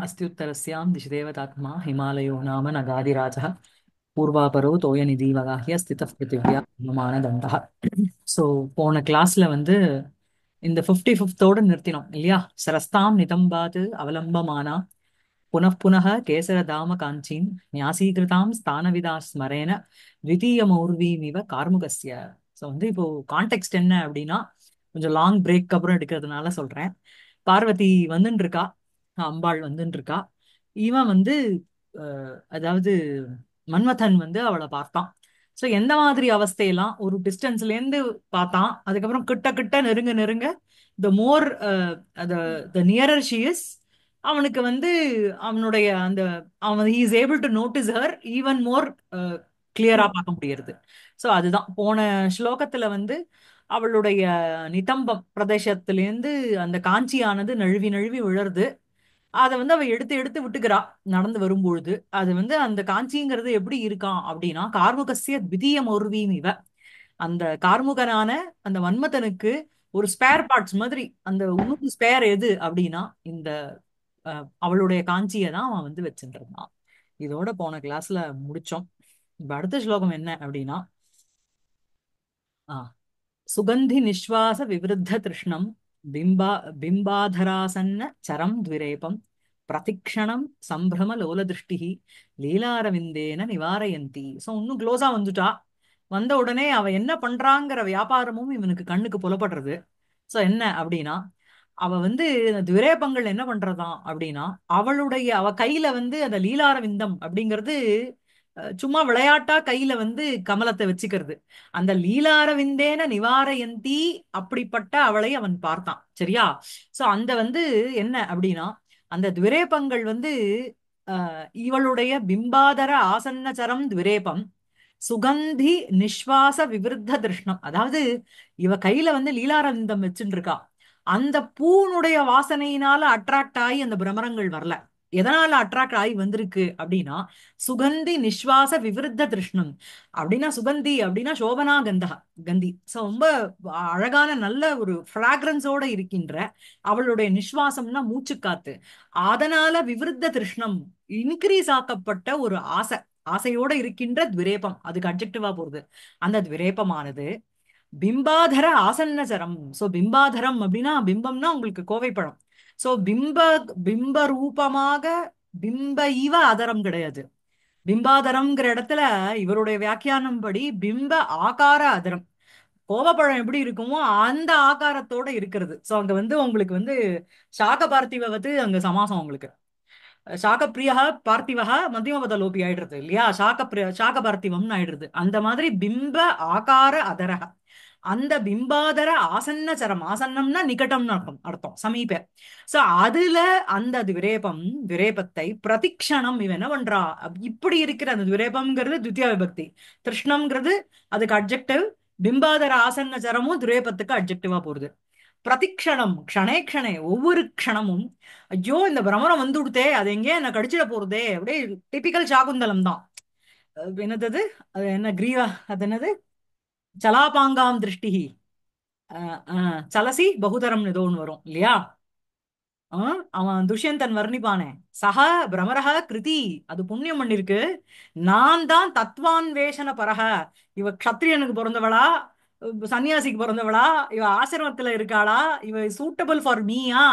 अस्त्युत्तरस्यां दिशि देवतात्मा हिमालयो नाम नगाधिराजः பூர்வாபரோ தோயநிதிவகாகிய ஸ்திதः பிருத்திவ்யா மானதண்டः. ஸோ போன கிளாஸ்ல வந்து இந்த 55th நிறுத்தினோம் இல்லையா? சரஸ்தாம் நிதம்பாத் அவலம்பமானா புனః புனः கேசரதாம காஞ்சீம் ஞாசீகிருதாம் ஸ்தானவிதா ஸ்மரேன த்விதீயமௌர்வீமிவ கார்முகஸ்ய. ஸோ வந்து இப்போ கான்டெக்ஸ்ட் என்ன அப்படின்னா, கொஞ்சம் லாங் பிரேக் அப்புறம் எடுக்கிறதுனால சொல்றேன். பார்வதி வந்துன்னு இருக்கா, அம்பாள் வந்துன்னு இருக்கா. இவன் வந்து அதாவது மன்மதன் வந்து அவளை பார்த்தான். ஸோ எந்த மாதிரி அவஸ்தையெல்லாம் ஒரு டிஸ்டன்ஸ்ல இருந்து பார்த்தான், அதுக்கப்புறம் கிட்ட கிட்ட நெருங்க நெருங்க த மோர் த நியரர் ஷி இஸ், அவனுக்கு வந்து அவனுடைய அந்த அவன் he is able to notice her even more கிளியரா பார்க்க முடியறது. ஸோ அதுதான் போன ஸ்லோகத்துல வந்து அவளுடைய நிதம்பம் பிரதேசத்திலேருந்து அந்த காஞ்சியானது நழுவி நழுவி விழருது. அதை வந்து அவ எடுத்து எடுத்து விட்டுக்கிறா நடந்து வரும்பொழுது. அது வந்து அந்த காஞ்சிங்கிறது எப்படி இருக்கான் அப்படின்னா, கார்முகசிய த்விதீயம் ஒருவீம் இவ, அந்த கார்முகனான அந்த வன்மதனுக்கு ஒரு ஸ்பேர் பார்ட்ஸ் மாதிரி. அந்த இன்னொரு ஸ்பேர் எது அப்படின்னா இந்த அவளுடைய காஞ்சியை தான் அவன் வந்து வச்சுட்டு இருந்தான். இதோட போன கிளாஸ்ல முடிச்சோம். இப்ப அடுத்த ஸ்லோகம் என்ன அப்படின்னா, ஆ சுகந்தி நிஸ்வாச விவருத்த திருஷ்ணம் பிம்பா பிம்பாதராசன்ன சரம் த்விரேபம் பிரதிக்ஷணம் சம்பிரம லோல திருஷ்டிஹி லீலாரவிந்தேன நிவாரயந்தி. ஸோ இன்னும் க்ளோஸா வந்துட்டா. வந்த உடனே அவ என்ன பண்றாங்கிற வியாபாரமும் இவனுக்கு கண்ணுக்கு புலப்படுறது. ஸோ என்ன அப்படின்னா, அவ வந்து இந்த துரேபங்கள் என்ன பண்றதாம் அப்படின்னா, அவ கையில வந்து அந்த லீலாரவிந்தம் அப்படிங்கிறது சும்மா விளையாட்டா கையில வந்து கமலத்தை வச்சுக்கிறது. அந்த லீலாரவிந்தேன நிவாரயந்தி, அப்படிப்பட்ட அவளை அவன் பார்த்தான். சரியா? சோ அந்த வந்து என்ன அப்படின்னா, அந்த துரேபங்கள் வந்து இவளுடைய பிம்பாதர ஆசன்னச்சரம் துரேபம் சுகந்தி நிஸ்வாச விவிருத்த திருஷ்ணம். அதாவது இவ கையில வந்து லீலாரவிந்தம் வச்சுட்டு இருக்கா. அந்த பூனுடைய வாசனையினால அட்ராக்ட் ஆகி அந்த பிரமரங்கள் வரல. எதனால அட்ராக்ட் ஆகி வந்திருக்கு அப்படின்னா, சுகந்தி நிஸ்வாச விவிருத்த திருஷ்ணம். அப்படின்னா சுகந்தி அப்படின்னா சோபனா கந்தா, கந்தி. ஸோ ரொம்ப அழகான நல்ல ஒரு ஃப்ராக்ரன்ஸோட இருக்கின்ற அவளுடைய நிஸ்வாசம்னா மூச்சுக்காத்து. அதனால விவிருத்த திருஷ்ணம் இன்க்ரீஸ் ஆக்கப்பட்ட ஒரு ஆசை, ஆசையோட இருக்கின்ற துரேபம், அதுக்கு அட்ஜெக்டிவா போறது. அந்த துரேபமானது பிம்பாதர ஆசன்னச்சரம். சோ பிம்பாதரம் அப்படின்னா பிம்பம்னா உங்களுக்கு கோவைப்பழம். சோ பிம்ப ரூபமாக, பிம்ப இவ அதரம் கிடையாது. பிம்பாதரம்ங்கிற இடத்துல இவருடைய வியாக்கியானம் படி பிம்ப ஆகார அதரம். கோவப்பழம் எப்படி இருக்குமோ அந்த ஆகாரத்தோட இருக்கிறது. சோ அங்க வந்து உங்களுக்கு வந்து சாக பார்த்திவ வந்து அங்க சமாசம் உங்களுக்கு. சாகப்பிரியா பார்த்திவஹ மத்தியமபத லோபி ஆயிடுறது இல்லையா? சாக பார்த்திவம்னு ஆயிடுறது. அந்த மாதிரி பிம்ப ஆகார அதரக, அந்த பிம்பாதர ஆசன்ன சரம். ஆசன்னம்னா நிகட்டம்னு அர்த்தம், அர்த்தம் சமீப. சோ அதுல அந்த விரேபம், விரேபத்தை பிரதிக்ஷணம் இவன் என்ன பண்றா, இப்படி இருக்கிற அந்த விரேபம்ங்கிறது துத்தியா விபக்தி, திருஷ்ணம்ங்கிறது அதுக்கு அட்ஜெக்டிவ், பிம்பாதர ஆசன்ன சரமும் துரேபத்துக்கு அட்ஜெக்டிவா போறது. பிரதிக்ஷணம் க்ஷணே க்ஷணே, ஒவ்வொரு க்ஷணமும் ஐயோ இந்த பிரமரம் வந்து விடுத்தே, அது எங்கே என்ன கடிச்சிட போறதே, அப்படியே டிபிக்கல் சாகுந்தலம் தான். என்னது அது? அது என்ன கிரீவா, அது என்னது, சலாபாங்காம் திருஷ்டி, சலசி பகுதரம் ஏதோ ஒன்று வரும் இல்லையா? அவன் துஷ்யந்தன் வர்ணிப்பானே, சஹ பிரமரஹ கிருதி, அது புண்ணியம் பண்ணிருக்கு. நான் தான் தத்வான்வேஷன பரஹ, இவ க்ஷத்ரியனுக்கு பிறந்தவளா, சன்னியாசிக்கு பிறந்தவளா, இவ ஆசிரமத்துல இருக்காளா, இவ சூட்டபிள் ஃபார் மீயா,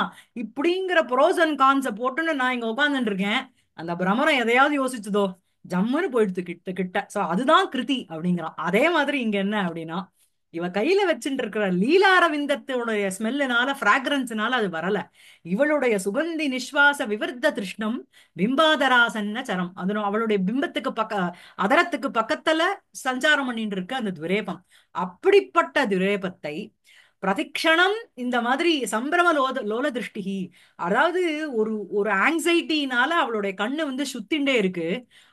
இப்படிங்கிற ப்ரோஸ் அண்ட் கான்ஸை போட்டுன்னு நான் இங்க உட்கார்ந்துட்டு இருக்கேன். அந்த பிரமரம் எதையாவது யோசிச்சுதோ, ஜம்முன்னு போயிடுது கிட்ட கிட்ட. சோ அதுதான் கிருதி அப்படிங்கிறான். அதே மாதிரி இங்க என்ன அப்படின்னா, இவ கையில வச்சுட்டு இருக்கிற லீலாரவிந்தத்தோடைய ஸ்மெல்லுனால, பிராக்ரன்ஸ்னால அது வரல. இவளுடைய சுகந்தி நிஸ்வாச விவர்த்த திருஷ்ணம் பிம்பாதராசன்ன சரம். அது அவளுடைய பிம்பத்துக்கு அதரத்துக்கு பக்கத்துல சஞ்சாரம் பண்ணிட்டு இருக்க அந்த துரேபம். அப்படிப்பட்ட துரேபத்தை பிரதிக்ஷணம் இந்த மாதிரி சம்பிரம லோல திருஷ்டிகி, அதாவது ஒரு ஒரு ஆங்ஸைட்டினால அவளுடைய கண்ணு வந்து சுத்திண்டே இருக்கு.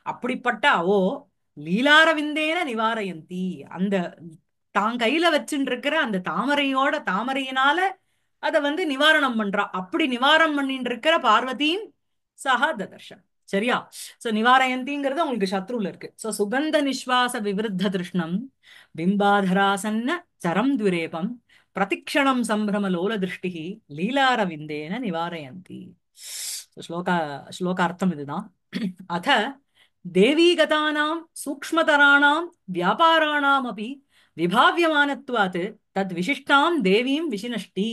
அப்படிப்பட்ட அவோ லீலாரவிந்தேன நிவாரயந்தி, அந்த தான் கையில வச்சுட்டு இருக்கிற அந்த தாமரையோட தாமரையினால அத வந்து நிவாரணம் பண்றா. அப்படி நிவாரணம் பண்ணிட்டு இருக்கிற பார்வதியும் சஹா ததர்ஷன். சரியா? சோ நிவாரயந்திங்கிறது உங்களுக்கு சத்ருல இருக்கு. சோ சுகந்த நிஸ்வாச விவருத்த திருஷ்ணம் பிம்பாதராசன்ன சரம் துரேபம் பிரதிக்ஷணம் சம்பிரம லோல திருஷ்டி லீலாரவிந்தேன நிவாரயந்தி. ஸ்லோகா ஸ்லோகார்த்தம் இதுதான். அத தேவீகதானாம் சூக்ஷ்மதராணாம் வியாபாராணாம் அபி விபாவியமானத்வாத் தத் விசிஷ்டாம் தேவீம் விசினஷ்டி.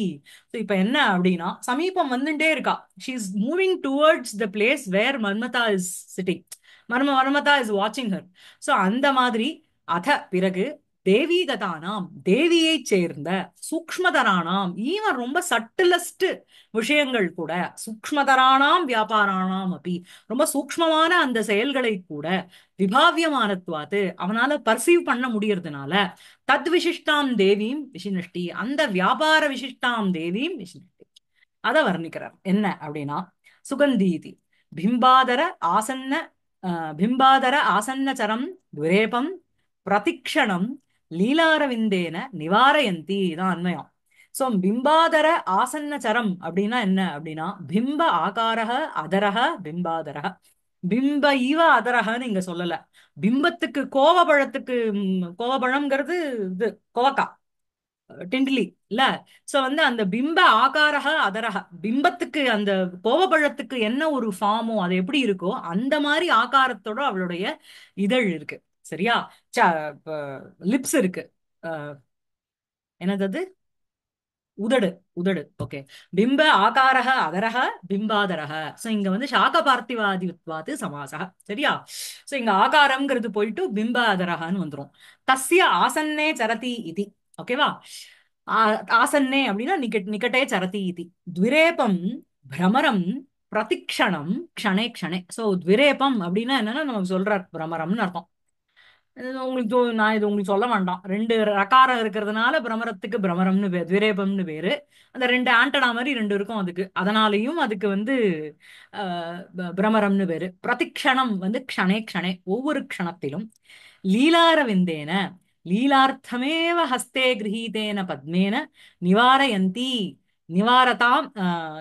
So இப்ப என்ன அப்படின்னா சமீபம் வந்துட்டே இருக்கா. She is moving towards the place where Manmatha is sitting. Manmatha is வாட்சிங் ஹர். ஸோ அந்த மாதிரி அத பிறகு தேவீகதானாம் தேவியை சேர்ந்த சூக்ஷ்மதராணாம் ஈவன் ரொம்ப சட்டிலஸ்ட் விஷயங்கள் கூட சூக்ஷ்மதராணாம் வியாபாராணாம் அப்படி ரொம்ப சூக்ஷ்மமான அந்த செயல்களை கூட விபாவியமானத்வாத்து அவனால பர்சீவ் பண்ண முடியறதுனால தத் விசிஷ்டாம் தேவீம் விசினஷ்டி அந்த வியாபார விசிஷ்டாம் தேவீம் விசினஷ்டி அதை வர்ணிக்கிறார். என்ன அப்படின்னா சுகந்தீதி பிம்பாதர ஆசன்ன பிம்பாதர ஆசன்னச்சரம் துரேபம் பிரதிக்ஷணம் லீலாரவிந்தேன நிவாரயந்தி இதான் அன்வயம். சோ பிம்பாதர ஆசன்னச்சரம் அப்படின்னா என்ன அப்படின்னா பிம்ப ஆகாரக அதரக பிம்பாதரக பிம்ப ஈவ அதரகன்னு இங்க சொல்லல. பிம்பத்துக்கு கோவப்பழத்துக்கு கோவப்பழம்ங்கிறது இது கோவக்கா டிண்டிலி இல்ல. சோ வந்து அந்த பிம்ப ஆகாரக அதரக பிம்பத்துக்கு அந்த கோவப்பழத்துக்கு என்ன ஒரு ஃபார்மோ அது எப்படி இருக்கோ அந்த மாதிரி ஆகாரத்தோட அவளுடைய இதழ் இருக்கு. சரியா? லிப்ஸ் இருக்கு. அஹ், என்னது அது? உதடு. உதடு. ஓகே. பிம்ப ஆகாரக அதரக பிம்பாதரக. சோ இங்க வந்து சாக பார்த்திவாதித்வாது சமாசக. சரியா? சோ இங்க ஆகாரம்ங்கிறது போயிட்டு பிம்ப அதரகன்னு வந்துரும். தஸ்ய ஆசன்னே சரதி இதி. ஓகேவா? ஆசன்னே அப்படின்னா நிகட்டே சரதி இதி. த்விரேபம் பிரமரம் பிரதிக்ஷணம் க்ஷணே க்ஷணே. சோ த்விரேபம் அப்படின்னா என்னன்னா நமக்கு சொல்ற பிரமரம்னு அர்த்தம். இது உங்களுக்கு நான் இது உங்களுக்கு சொல்ல வேண்டாம். ரெண்டு ரகாரம் இருக்கிறதுனால பிரமரத்துக்கு பிரமரம்னு பேர், துரேபம்னு பேரு. அந்த ரெண்டு ஆண்டனா மாதிரி ரெண்டு இருக்கும் அதுக்கு, அதனாலையும் அதுக்கு வந்து பிரமரம்னு பேரு. பிரதிக்ஷணம் வந்து க்ஷணே க்ஷணே ஒவ்வொரு க்ஷணத்திலும். லீலாரவிந்தேன லீலார்த்தமேவ ஹஸ்தே கிரகீதேன பத்மேன நிவாரயந்தி நிவாரதாம்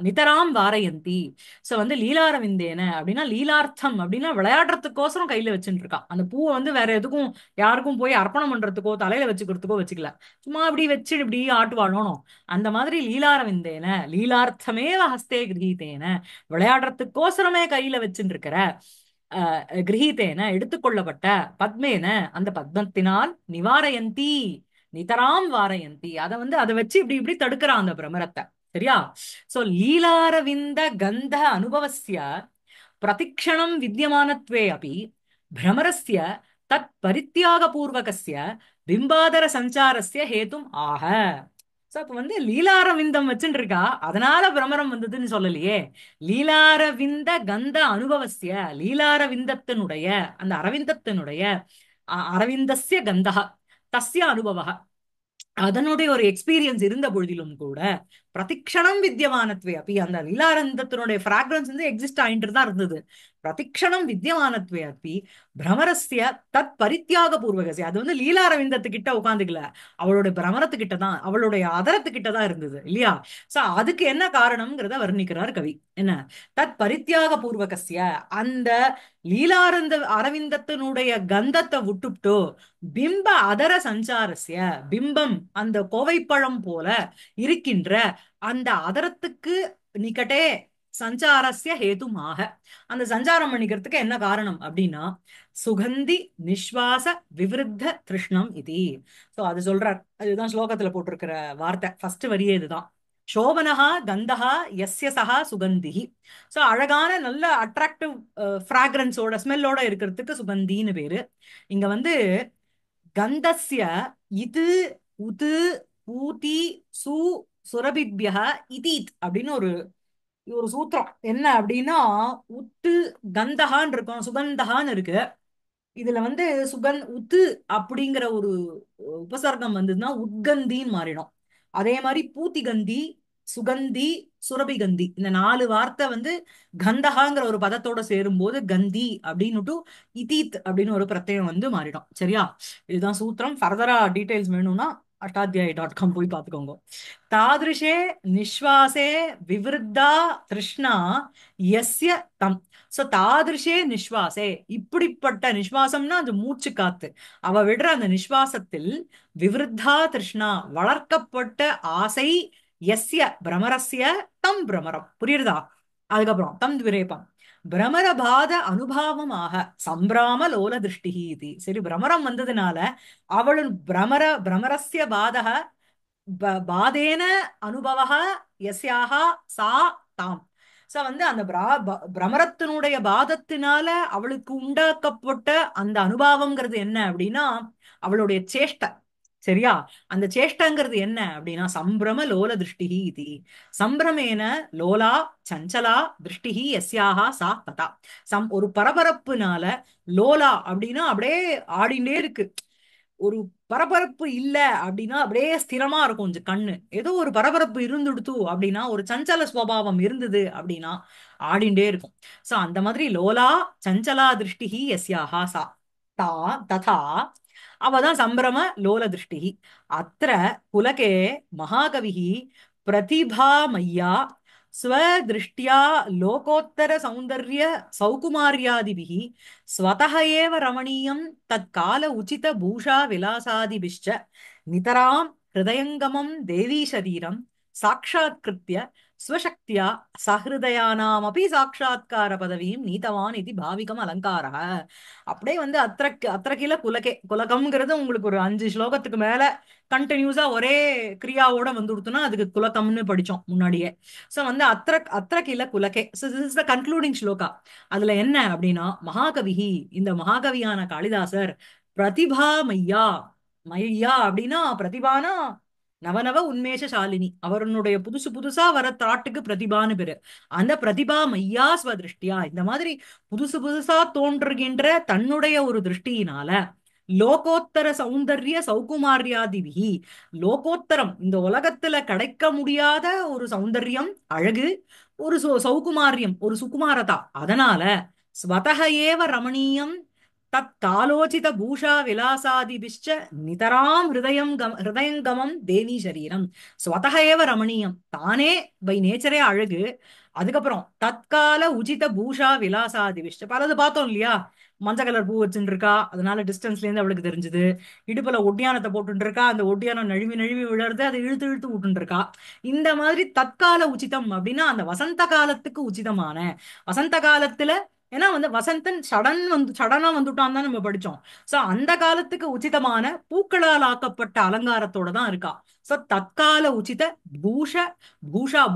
நிதராம் வாரயந்தி. சோ வந்து லீலாரவிந்தேன அப்படின்னா லீலார்த்தம் அப்படின்னா விளையாடுறதுக்கோசரம் கையில வச்சுட்டு இருக்கா. அந்த பூவை வந்து வேற எதுக்கும் யாருக்கும் போய் அர்ப்பணம் பண்றதுக்கோ தலையில வச்சுக்கிறதுக்கோ வச்சுக்கல. சும்மா இப்படி வச்சு இப்படி ஆட்டுவாழணும். அந்த மாதிரி லீலாரவிந்தேன லீலார்த்தமேவ ஹஸ்தே கிரகீதேன விளையாடுறதுக்கோசரமே கையில வச்சுட்டு இருக்கிற கிரகீதேன எடுத்துக்கொள்ளப்பட்ட பத்மேன அந்த பத்மத்தினால் நிவாரயந்தி நிதராம் வாரயந்தி அதை வந்து அதை வச்சு இப்படி இப்படி தடுக்கிறான் அந்த பிரமரத்தை. சரியா? சோ லீலாரவிந்த கந்த அனுபவஸ்ய பிரதிக்ஷணம் வித்யமானத்வே அபி பிரமரஸ்ய தத் பரித்தியாக பூர்வகஸ்ய பிம்பாதர சஞ்சாரஸ்ய ஹேதும் ஆக. சோ அப்ப வந்து லீலாரவிந்தம் வச்சுட்டு இருக்கா அதனால பிரமரம் வந்ததுன்னு சொல்லலையே. லீலாரவிந்த கந்த அனுபவஸ்ய லீலாரவிந்தத்தினுடைய அந்த அரவிந்தத்தினுடைய அரவிந்தஸ்ய கந்தக தஸ்ய அனுபவ அதனுடைய ஒரு எக்ஸ்பீரியன்ஸ் இருந்த பொழுதிலும் கூட பிரதிக்ஷணம் வித்தியமானத்வே அப்படி அந்த லீலாரந்தத்தினுடைய பிராக்ரன்ஸ் வந்து எக்ஸிஸ்ட் ஆயிட்டு தான் இருந்தது. பிரதிக்ஷணம் வித்தியமானத்வே அப்படி பிரமரஸ்ய தத் பரித்தியாக பூர்வகசிய அது வந்து லீலாரவிந்தத்துக்கிட்ட உட்காந்துக்கல, அவளுடைய பிரமரத்துக்கிட்ட தான் அவளுடைய அதரத்துக்கிட்ட தான் இருந்தது இல்லையா? சோ அதுக்கு என்ன காரணம்ங்கிறத வர்ணிக்கிறார் கவி. என்ன? தத் பரித்தியாக பூர்வகசிய அந்த லீலாரந்த அரவிந்தத்தினுடைய கந்தத்தை விட்டுப்டோ பிம்ப அதர சஞ்சாரஸ்ய பிம்பம் அந்த கோவைப்பழம் போல இருக்கின்ற அந்த அதரத்துக்கு நிகட்டே சஞ்சாரஸ்ய ஹேதுமாக அந்த சஞ்சாரம் பண்ணிக்கிறதுக்கு என்ன காரணம் அப்படின்னா சுகந்தி நிஸ்வாச விவருத்த திருஷ்ணம் இது. சோ அது சொல்றார். அதுதான் ஸ்லோகத்துல போட்டிருக்கிற வார்த்தை. ஃபர்ஸ்ட் வரியே இதுதான். சோபனஹா கந்தஹா யஸ்ய சஹா சுகந்திஹி. சோ அழகான நல்ல அட்ராக்டிவ் ஃப்ராக்ரன்ஸோட ஸ்மெல்லோட இருக்கிறதுக்கு சுகந்தின்னு பேரு. இங்க வந்து கந்தஸ்ய இது உது பூதி சு சுரபிபிய இதீத் அப்படின்னு ஒரு ஒரு சூத்திரம். என்ன அப்படின்னா உத்து கந்தகான்னு இருக்கும் சுகந்தகான்னு இருக்கு. இதுல வந்து உத்து அப்படிங்கிற ஒரு உபசர்க்கம் வந்ததுன்னா உத்கந்தின்னு மாறிடும். அதே மாதிரி பூத்திகந்தி சுகந்தி சுரபிகந்தி இந்த நாலு வார்த்தை வந்து கந்தகாங்கிற ஒரு பதத்தோட சேரும்போது கந்தி அப்படின்னுட்டு இதீத் அப்படின்னு ஒரு பிரத்யயம் வந்து மாறிடும். சரியா? இதுதான் சூத்திரம். ஃபர்தரா டீடைல்ஸ் வேணும்னா அஷ்டாத்தியாயி.com போய் பார்த்துக்கோங்க. தாதிருஷே நிஸ்வாசே விவருத்தா திருஷ்ணா யஸ்ய தம். சோ தாதிருஷே நிஸ்வாசே இப்படிப்பட்ட நிஸ்வாசம்னா அந்த மூச்சு காத்து அவ விடுற அந்த நிஸ்வாசத்தில் விவருத்தா திருஷ்ணா வளர்க்கப்பட்ட ஆசை எஸ்ய பிரமரஸ்ய தம் பிரமரம். புரியுறதா? அதுக்கப்புறம் தம் விரேபம் பிரமரபாத அனுபாவமாக சம்பிராம லோல திருஷ்டிஹி இது. சரி, பிரமரம் வந்ததுனால அவளும் பிரமரஸ்ய பாதக பாதேன அனுபவः யஸ்யாஹ சா தாம். சோ வந்து அந்த பிரமரத்தினுடைய பாதத்தினால அவளுக்கு உண்டாக்கப்பட்ட அந்த அனுபவம்ங்கிறது என்ன அப்படின்னா அவளுடைய சேஷ்டை. சரியா? அந்த சேஷ்டங்கிறது என்ன அப்படின்னா சம்பிரம லோல திருஷ்டிஹி இது. சம்பிரமேன லோலா சஞ்சலா திருஷ்டிஹி யஸ்யாஹா சா ததா. ஒரு பரபரப்புனால லோலா அப்படின்னா அப்படியே ஆடிண்டே இருக்கு. ஒரு பரபரப்பு இல்ல அப்படின்னா அப்படியே ஸ்திரமா இருக்கும் கொஞ்சம் கண்ணு. ஏதோ ஒரு பரபரப்பு இருந்துடுத்து அப்படின்னா, ஒரு சஞ்சல ஸ்வபாவம் இருந்தது அப்படின்னா ஆடிண்டே இருக்கும். சோ அந்த மாதிரி லோலா சஞ்சலா திருஷ்டிஹி யஸ்யாஹா சா தா ததா அவதான் சம்பிரம லோல திருஷ்டிஹி. அத்திர புலகே மகாகவிஹி பிரதிபாமய்யா ஸ்வதிருஷ்டியா லோகோத்தர சௌந்தர்ய சௌகுமார்யாதிபிः स्वतः एव रमणीयं तत्काल उचित भूषा विलासादिभिश्च नितरां हृदयङ्गमं देवी शरीरं साक्षात्कृत्य स्वशक्त्या सहृदयानामपि साक्षात्कार पदवीं नीतवान् इति भाविकम् अलङ्कारः. அப்படியே வந்து அத்திர குலகே குலகம்ங்கிறது உங்களுக்கு ஒரு 5 ஸ்லோகத்துக்கு மேல கண்டினியூஸா ஒரே கிரியாவோட வந்து கொடுத்தோம்னா அதுக்கு குலகம்னு படிச்சோம் முன்னாடியே. சோ வந்து அத்திர கில குலகே. So this is the concluding shloka. அதுல என்ன அப்படின்னா மகாகவிஹி, இந்த மகாகவியான காளிதாசர் பிரதிபா மையா. மையா அப்படின்னா பிரதிபானா நவநவ உன்மேஷசாலினி. அவருடைய புதுசு புதுசா வர தாட்டுக்கு பிரதிபான்னு பேரு. அந்த பிரதிபா மையா ஸ்வதிருஷ்டியா, இந்த மாதிரி புதுசு புதுசா தோன்றுகின்ற தன்னுடைய ஒரு திருஷ்டியினால லோகோத்தர சௌந்தர்ய சௌகுமார்யாதிபிகி, லோகோத்தரம் இந்த உலகத்துல கிடைக்க முடியாத ஒரு சௌந்தர்யம், அழகு, ஒரு சௌகுமாரியம், ஒரு சுகுமாரதா, அதனால ஸ்வதஹ ஏவ ரமணீயம் தத் காலோசித பூஷா விலாசாதிபிஷ்ச நிதராம் ஹிருதயங்கமம் தேவி சரீரம். ஸ்வதஹ ஏவ ரமணீயம், தானே பை நேச்சரே அழகு. அதுக்கப்புறம் தற்கால உச்சித பூஷா விலாசாதிபிஷ்ச பலது பார்த்தோம் இல்லையா? மஞ்சள் கலர் பூ வச்சுட்டு இருக்கா, அதனால டிஸ்டன்ஸ்ல இருந்து அவளுக்கு தெரிஞ்சது. இடுப்புல ஒட்டியானத்தை போட்டு இருக்கா, அந்த ஒட்டியானம் நழுவி நழுவி விழறது, அதை இழுத்து இழுத்து விட்டு இருக்கா. இந்த மாதிரி தற்கால உச்சிதம் அப்படின்னா அந்த வசந்த காலத்துக்கு உச்சிதமான வசந்த காலத்துல, ஏன்னா வந்து வசந்தன் சடனா வந்துட்டான் தான் நம்ம படிச்சோம். சோ அந்த காலத்துக்கு உச்சிதமான பூக்களால் ஆக்கப்பட்ட அலங்காரத்தோட தான் இருக்கா. சோ தற்கால உச்சித பூஷ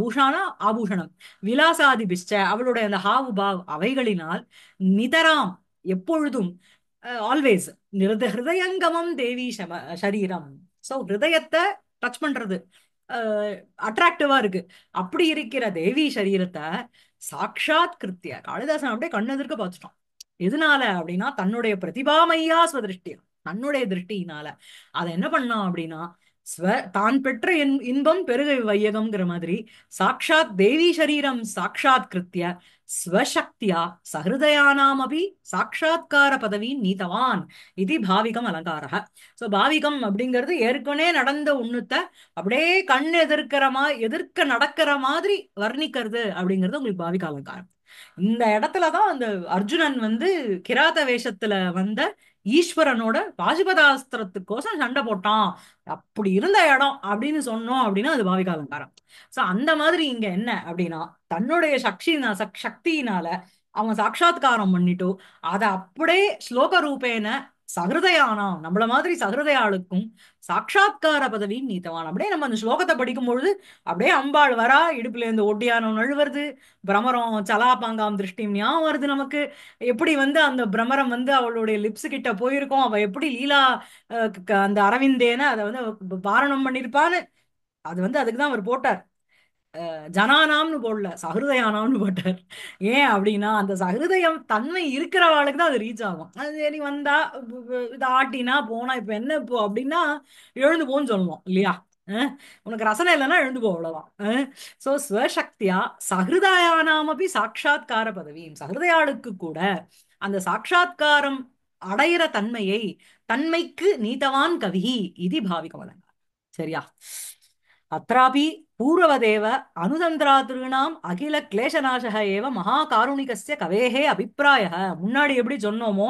பூஷானா ஆபூஷணம், விலாசாதிபிஷ்ட அவளுடைய அந்த ஹாவு பாவ் அவைகளினால் நிதராம் எப்பொழுதும் ஆல்வேஸ் ஹிருதயங்கமம் தேவி சரீரம். சோ ஹிருதயத்தை டச் பண்றது அட்ராக்டிவா இருக்கு. அப்படி இருக்கிற தேவி சரீரத்தை சாட்சாத் கிருத்திய காளிதாசன் அப்படியே கண்ணெதிர்க்க பார்த்துட்டான். எதனால அப்படின்னா தன்னுடைய பிரதிபாமையா ஸ்வதிருஷ்டி, தன்னுடைய திருஷ்டியினால அதை என்ன பண்ணான் அப்படின்னா தான் பெற்ற இன்பம் பெருக வையகம்ங்கிற மாதிரி சாட்சாத் தேவி சரீரம் சாட்சாத் கிருத்திய ஸ்வசக்தியா சஹிருதயானாமபி சாட்சாத்கார பதவி நீதவான் இது பாவிகம் அலங்காரக. சோ பாவிகம் அப்படிங்கிறது ஏற்கனவே நடந்த உண்ணுத்த அப்படியே கண் எதிர்க்க நடக்கிற மாதிரி வர்ணிக்கிறது அப்படிங்கிறது உங்களுக்கு பாவிக அலங்காரம். இந்த இடத்துலதான் அந்த அர்ஜுனன் வந்து கிராத வேஷத்துல வந்த ஈஸ்வரனோட பாசுபதாஸ்திரத்துக்கோசம் சண்டை போட்டான். அப்படி இருந்த இடம் அப்படின்னு சொன்னோம் அப்படின்னா அது பாவிக அலங்காரம். சோ அந்த மாதிரி இங்க என்ன அப்படின்னா தன்னுடைய சக்தியினால அவன் சாட்சாத்காரம் பண்ணிட்டு அதை அப்படியே ஸ்லோக ரூபேன சகிருதயானாம் நம்மள மாதிரி சகிருதயாளுக்கும் சாட்சாத்கார பதவி நீத்தவான். அப்படியே நம்ம அந்த ஸ்லோகத்தை படிக்கும் பொழுது அப்படியே அம்பாள் வரா, இடுப்புல இருந்து ஒட்டியானம் நழுவுறது, பிரமரம் சலாபாங்காம் திருஷ்டியும் ஞாபகம் வருது நமக்கு. எப்படி வந்து அந்த பிரமரம் வந்து அவளுடைய லிப்ஸ் கிட்ட போயிருக்கோம், அவ எப்படி லீலா அந்த அரவிந்தேன அதை வந்து பாரணம் பண்ணிருப்பான்னு. அது வந்து அதுக்குதான் அவர் போட்டார். ஜனானாம்னு போடல, சஹிருதயானாம்னு போட்டார். ஏன் அப்படின்னா அந்த சஹிருதயம் தன்மை இருக்கிறவாளுக்கு தான் அது ரீச் ஆகும். அது சரி வந்தா இது ஆட்டினா போனா இப்ப என்ன இப்போ அப்படின்னா எழுந்து போன்னு சொல்லணும் இல்லையா? உனக்கு ரசனை இல்லைன்னா எழுந்து போ, அவ்வளவுதான். சோ ஸ்வசக்தியா சஹிருதயானாமபி சாட்சாத்கார பதவி, சஹிருதயாளுக்கு கூட அந்த சாட்சாத்காரம் அடையிற தன்மைக்கு நீதவான் கவி இது பாவிக்கமலங்க. சரியா? அत्रापि பூர்வவதேவ அனுதந்திராதிருணாம் அகில கிளேசநாசக ஏவ மகா காருணிகஸ்ய கவேஹே அபிப்பிராய. முன்னாடி எப்படி சொன்னோமோ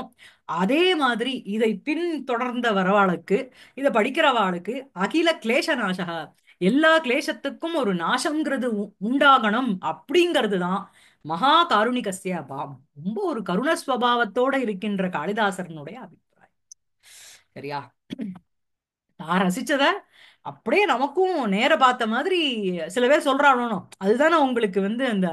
அதே மாதிரி இதை பின் தொடர்ந்த வரவாளுக்கு, இதை படிக்கிறவாளுக்கு அகில கிளேசநாசக, எல்லா கிளேசத்துக்கும் ஒரு நாசம்ங்கிறது உண்டாகணும் அப்படிங்கிறது தான் மகா காருணிகஸ்ய ரொம்ப ஒரு கருண ஸ்வபாவத்தோட இருக்கின்ற காளிதாசரனுடைய அபிப்பிராயம். சரியா? நான் ரசிச்சத அப்படியே நமக்கும் நேர பார்த்த மாதிரி சில பேர் சொல்றானோ, அதுதானே உங்களுக்கு வந்து அந்த